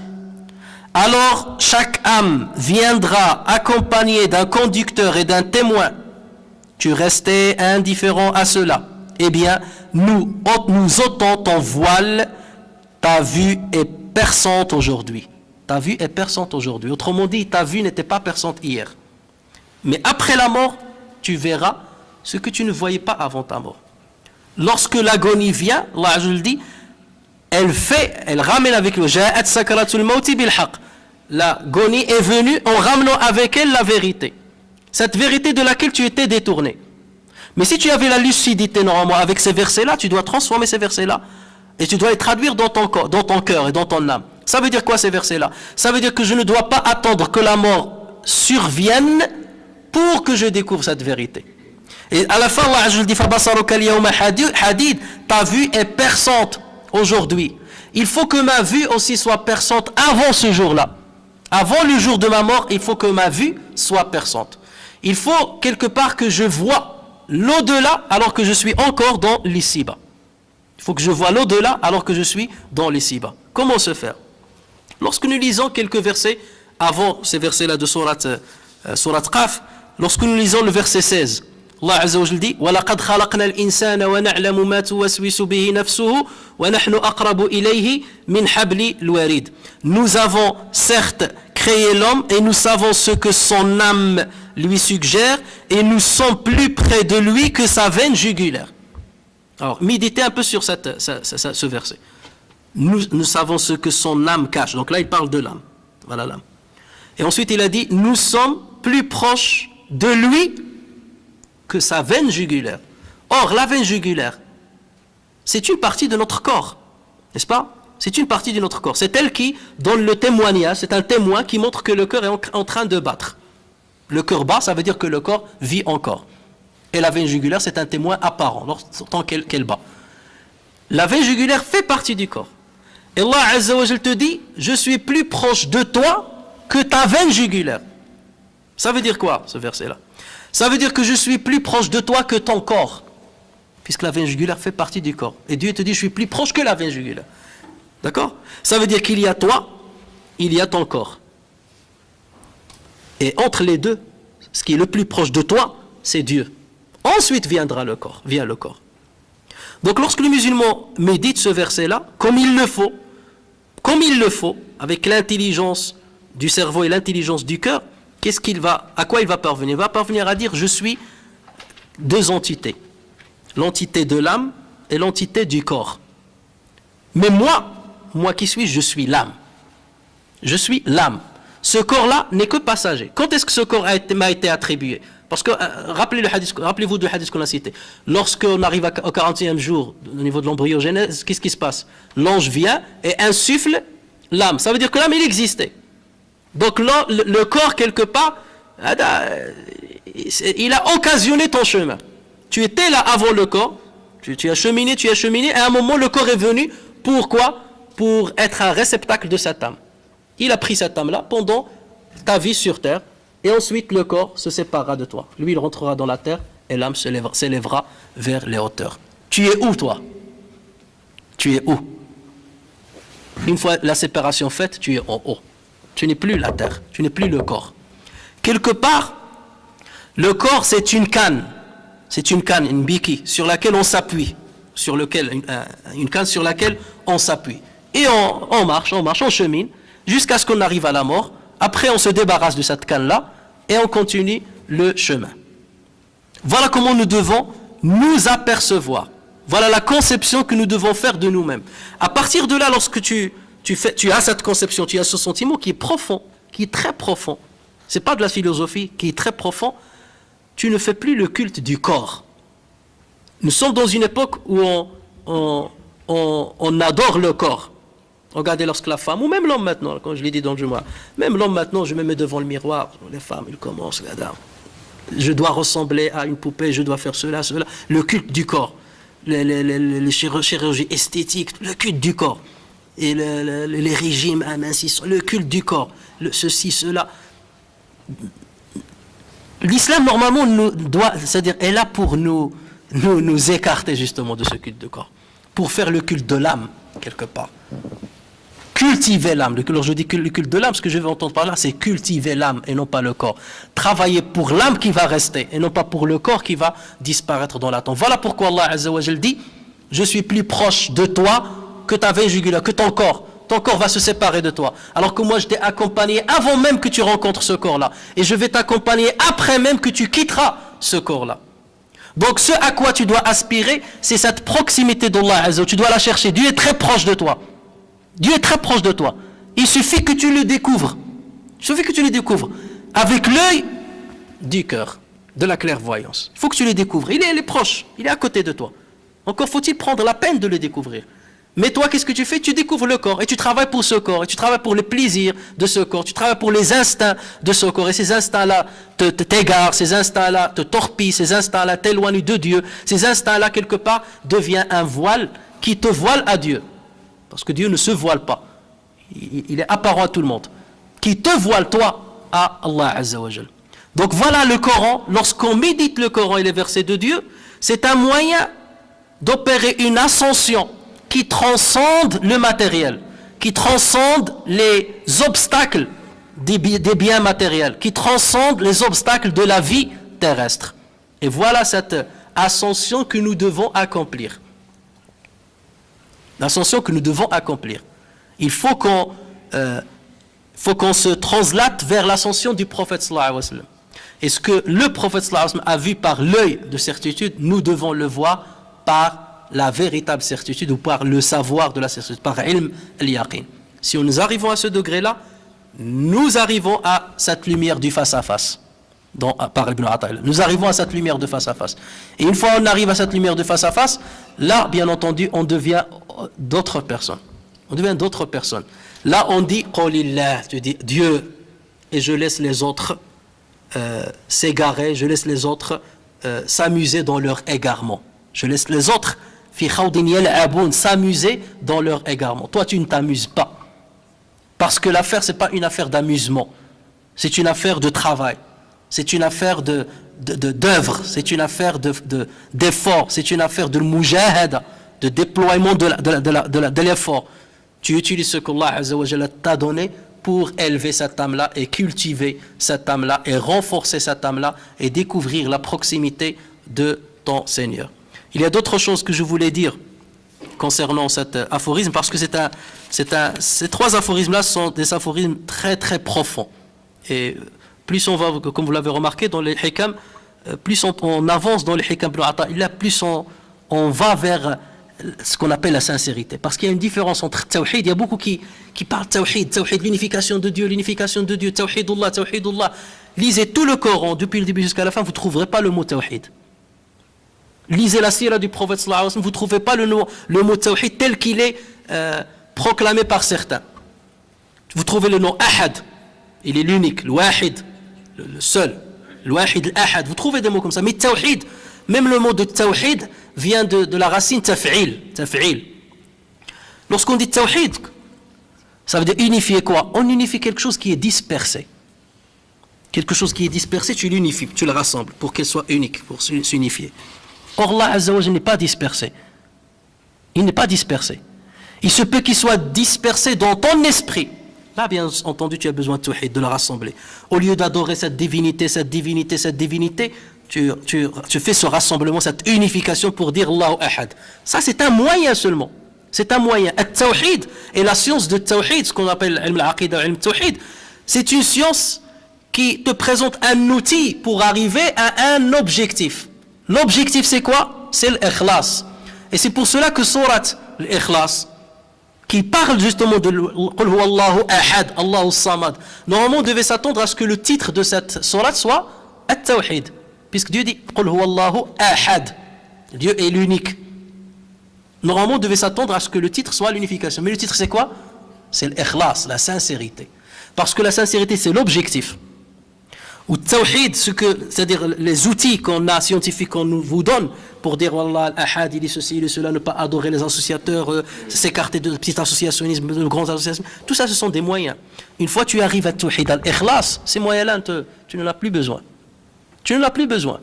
Alors chaque âme viendra accompagnée d'un conducteur et d'un témoin. Tu restais indifférent à cela. Eh bien, nous ôtons ton voile. Ta vue est perçante aujourd'hui. Ta vue est perçante aujourd'hui. Autrement dit, ta vue n'était pas perçante hier. Mais après la mort, tu verras ce que tu ne voyais pas avant ta mort. Lorsque l'agonie vient, Allah je le dis, elle ramène avec le ja'at sakaratul mauti bil haqq. L'agonie est venue en ramenant avec elle la vérité. Cette vérité de laquelle tu étais détourné. Mais si tu avais la lucidité normalement avec ces versets-là, tu dois transformer ces versets-là et tu dois les traduire dans ton cœur et dans ton âme. Ça veut dire quoi ces versets-là? Ça veut dire que je ne dois pas attendre que la mort survienne pour que je découvre cette vérité. Et à la fin, Allah je le dis, ta vue est perçante aujourd'hui. Il faut que ma vue aussi soit perçante avant ce jour-là. Avant le jour de ma mort, il faut que ma vue soit perçante. Il faut quelque part que je vois l'au-delà alors que je suis encore dans l'ici-bas. Il faut que je vois l'au-delà alors que je suis dans l'ici-bas. Comment se faire? Lorsque nous lisons quelques versets avant ces versets-là de Surat Qaf, lorsque nous lisons le verset 16, Allah Azza wa Jalla dit وَلَقَدْ خَلَقْنَا الْإِنسَانَ وَنَعْلَمُ مَا تُوَسْوِسُ بِهِ نَفْسُهُ وَنَحْنُ أَقْرَبُ إِلَيْهِ مِنْ حَبْلِ الْوَرِيدِ. Nous avons certes créé l'homme et nous savons ce que son âme lui suggère et nous sommes plus près de lui que sa veine jugulaire. Alors, méditez un peu sur ce verset. Nous savons ce que son âme cache. Donc là, il parle de l'âme. Voilà l'âme. Et ensuite, il a dit, nous sommes plus proches de lui que sa veine jugulaire. Or, la veine jugulaire, c'est une partie de notre corps, n'est-ce pas? C'est une partie de notre corps. C'est elle qui donne le témoignage, c'est un témoin qui montre que le cœur est en train de battre. Le cœur bat, ça veut dire que le corps vit encore. Et la veine jugulaire, c'est un témoin apparent, tant qu'elle bat. La veine jugulaire fait partie du corps. Et Allah Azza wa Jalla te dit, je suis plus proche de toi que ta veine jugulaire. Ça veut dire quoi, ce verset-là? Ça veut dire que je suis plus proche de toi que ton corps. Puisque la veine jugulaire fait partie du corps. Et Dieu te dit, je suis plus proche que la veine jugulaire. D'accord? Ça veut dire qu'il y a toi, il y a ton corps. Et entre les deux, ce qui est le plus proche de toi, c'est Dieu. Ensuite viendra le corps, vient le corps. Donc lorsque le musulman médite ce verset-là, comme il le faut, avec l'intelligence du cerveau et l'intelligence du cœur, à quoi il va parvenir? Il va parvenir à dire, je suis deux entités. L'entité de l'âme et l'entité du corps. Mais moi qui suis, je suis l'âme. Je suis l'âme. Ce corps-là n'est que passager. Quand est-ce que ce corps m'a été attribué? Parce que, rappelez-vous du hadith qu'on a cité. Lorsqu'on arrive au 40e jour, au niveau de l'embryogénèse, qu'est-ce qui se passe? L'ange vient et insuffle l'âme. Ça veut dire que l'âme, il existait. Donc le corps, quelque part, il a occasionné ton chemin. Tu étais là avant le corps, tu as cheminé, et à un moment, le corps est venu. Pourquoi? Pour être un réceptacle de cette âme. Il a pris cette âme-là pendant ta vie sur terre, et ensuite le corps se séparera de toi. Lui, il rentrera dans la terre, et l'âme s'élèvera vers les hauteurs. Tu es où, toi? Tu es où? Une fois la séparation faite, tu es en haut. Tu n'es plus la terre, tu n'es plus le corps. Quelque part, le corps, c'est une canne. C'est une canne, une béquille, sur laquelle on s'appuie. Une canne sur laquelle on s'appuie. Et on marche, on chemine, jusqu'à ce qu'on arrive à la mort. Après, on se débarrasse de cette canne-là, et on continue le chemin. Voilà comment nous devons nous apercevoir Voilà la conception que nous devons faire de nous-mêmes. À partir de là, lorsque tu as cette conception, tu as ce sentiment qui est profond, qui est très profond. C'est pas de la philosophie, qui est très profond. Tu ne fais plus le culte du corps. Nous sommes dans une époque où on adore le corps. Regardez lorsque la femme, ou même l'homme maintenant, quand je l'ai dit dans le Jumu'ah, même l'homme maintenant, je me mets devant le miroir, les femmes, ils commencent, je dois ressembler à une poupée, je dois faire cela, le culte du corps, les chirurgies esthétiques, le culte du corps, et les régimes amincissants, le culte du corps, ceci, cela. L'islam, normalement, c'est-à-dire, est là pour nous écarter justement de ce culte de corps, pour faire le culte de l'âme, quelque part. Cultiver l'âme. Alors je dis que le culte de l'âme, ce que je vais entendre par là, c'est cultiver l'âme et non pas le corps. Travailler pour l'âme qui va rester et non pas pour le corps qui va disparaître dans l'attente. Voilà pourquoi Allah Azza wa Jal dit, je suis plus proche de toi que ta veine jugulaire, que ton corps. Ton corps va se séparer de toi. Alors que moi je t'ai accompagné avant même que tu rencontres ce corps-là. Et je vais t'accompagner après même que tu quitteras ce corps-là. Donc ce à quoi tu dois aspirer, c'est cette proximité d'Allah Azza wa Jal. Tu dois la chercher. Dieu est très proche de toi. Dieu est très proche de toi. Il suffit que tu le découvres. Il suffit que tu le découvres. Avec l'œil du cœur, de la clairvoyance. Il faut que tu le découvres. Il est proche. Il est à côté de toi. Encore faut-il prendre la peine de le découvrir. Mais toi, qu'est-ce que tu fais? Tu découvres le corps et tu travailles pour ce corps. Et tu travailles pour les plaisirs de ce corps. Tu travailles pour les instincts de ce corps. Et ces instincts-là t'égarent. Ces instincts-là te torpillent. Ces instincts-là t'éloignent de Dieu. Ces instincts-là, quelque part, deviennent un voile qui te voile à Dieu. Parce que Dieu ne se voile pas. Il est apparent à tout le monde. Qui te voile, toi, à Allah Azza wa Jal. Donc voilà le Coran. Lorsqu'on médite le Coran et les versets de Dieu, c'est un moyen d'opérer une ascension qui transcende le matériel, qui transcende les obstacles des biens matériels, qui transcende les obstacles de la vie terrestre. Et voilà cette ascension que nous devons accomplir. L'ascension que nous devons accomplir. Il faut qu'on se translate vers l'ascension du prophète sallallahu alayhi wa sallam. Et ce que le prophète sallallahu alayhi wa sallam a vu par l'œil de certitude, nous devons le voir par la véritable certitude ou par le savoir de la certitude, par ilm al-yaqin. Si nous arrivons à ce degré-là, nous arrivons à cette lumière du face-à-face. Par Ibn Ata'illah. Nous arrivons à cette lumière de face à face. Et une fois on arrive à cette lumière de face à face, là, bien entendu, on devient d'autres personnes. On devient d'autres personnes. Là, on dit Qawlillah, tu dis Dieu, et je laisse les autres s'égarer, je laisse les autres s'amuser dans leur égarement. Je laisse les autres s'amuser dans leur égarement. Toi, tu ne t'amuses pas. Parce que l'affaire, ce n'est pas une affaire d'amusement. C'est une affaire de travail. C'est une affaire d'œuvre, c'est une affaire d'effort, c'est une affaire de mujahada, de déploiement de l'effort. Tu utilises ce qu'Allah Azza wa Jalla t'a donné pour élever cette âme-là et cultiver cette âme-là et renforcer cette âme-là et découvrir la proximité de ton Seigneur. Il y a d'autres choses que je voulais dire concernant cet aphorisme parce que ces trois aphorismes-là sont des aphorismes très très profonds. Et plus on va, comme vous l'avez remarqué dans les hikam, plus on avance dans les hikam ibn Ata'illah, plus on va vers ce qu'on appelle la sincérité. Parce qu'il y a une différence entre tawhid, il y a beaucoup qui parlent de tawhid, l'unification de Dieu, tawhidullah. Lisez tout le Coran, depuis le début jusqu'à la fin, vous ne trouverez pas le mot tawhid. Lisez la sira du prophète sallallahu alayhi wa sallam, vous ne trouverez pas le mot tawhid tel qu'il est proclamé par certains. Vous trouvez le nom ahad, il est l'unique, le wahid, le seul, le wahid, l'ahad, vous trouvez des mots comme ça. Mais tawhid, même le mot de tawhid vient de la racine taf'il. Lorsqu'on dit tawhid, ça veut dire unifier quoi? On unifie quelque chose qui est dispersé. Quelque chose qui est dispersé, tu l'unifies, tu le rassembles pour qu'elle soit unique, pour s'unifier. Or, Allah Azza wa Jalla n'est pas dispersé. Il n'est pas dispersé. Il se peut qu'il soit dispersé dans ton esprit. Là, bien entendu, tu as besoin de tawhid, de le rassembler. Au lieu d'adorer cette divinité, tu fais ce rassemblement, cette unification pour dire Allahu Ahad. Ça, c'est un moyen seulement. C'est un moyen. At-tawhid et la science de tawhid, ce qu'on appelle ilm al-aqida, ilm tawhid, c'est une science qui te présente un outil pour arriver à un objectif. L'objectif, c'est quoi? C'est l'ikhlas. Et c'est pour cela que Surat Al-Ikhlas, qui parle justement de Qul huwa Allahu ahad, Allahu samad, normalement on devait s'attendre à ce que le titre de cette sourate soit At-Tawhid, puisque Dieu dit Qul huwa Allahu ahad, Dieu est l'unique. Normalement on devait s'attendre à ce que le titre soit l'unification, mais le titre c'est quoi? C'est l'ikhlas, la sincérité, parce que la sincérité c'est l'objectif. Ou tawhid, c'est-à-dire les outils qu'on a scientifiques qu'on vous donne pour dire Wallah al-ahad, il est ceci, il est cela, ne pas adorer les associateurs, s'écarter de petits associationnismes, de grands associationnismes, tout ça ce sont des moyens. Une fois tu arrives à tawhid, al-ikhlas, ces moyens-là tu n'en as plus besoin. Tu n'en as plus besoin.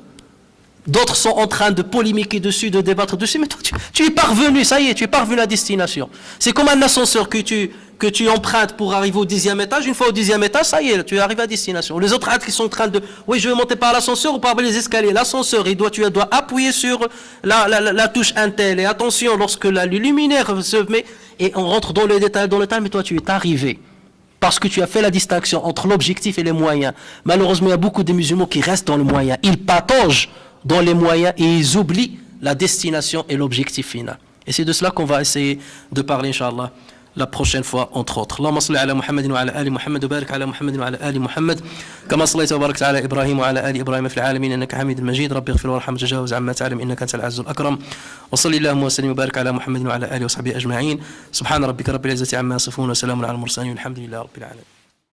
D'autres sont en train de polémiquer dessus, de débattre dessus, mais toi tu es parvenu, ça y est, tu es parvenu à destination. C'est comme un ascenseur que tu empruntes pour arriver au 10e étage. Une fois au 10e étage, ça y est, tu arrives à destination. Les autres qui sont en train de, oui, je vais monter par l'ascenseur ou par les escaliers. L'ascenseur, tu dois appuyer sur la touche Intel. Et attention, lorsque le luminaire se met, et on rentre dans le détail, mais toi tu es arrivé. Parce que tu as fait la distinction entre l'objectif et les moyens. Malheureusement, il y a beaucoup de musulmans qui restent dans le moyen. Ils pataugent dans les moyens et ils oublient la destination et l'objectif final. Et c'est de cela qu'on va essayer de parler, Inch'Allah, la prochaine fois, entre autres. Allahumma salli ala Muhammadin wa ala ali Muhammad wa barik ala Muhammadin wa ala ali Muhammad kama sallaita wa barakta ala Ibrahim wa ala ali Ibrahim fil alamin innaka Hamidun Majid. Rabbi ighfir warham tajawaz amma ta'lam innaka antal aziz al akram. Wa salli Allahumma wa sallim wa barik ala Muhammadin wa ala ali wa sahbihi ajma'in. Subhana rabbika rabbil izzati amma yasifun wa salamun ala al mursalin walhamdulillahi rabbil alamin.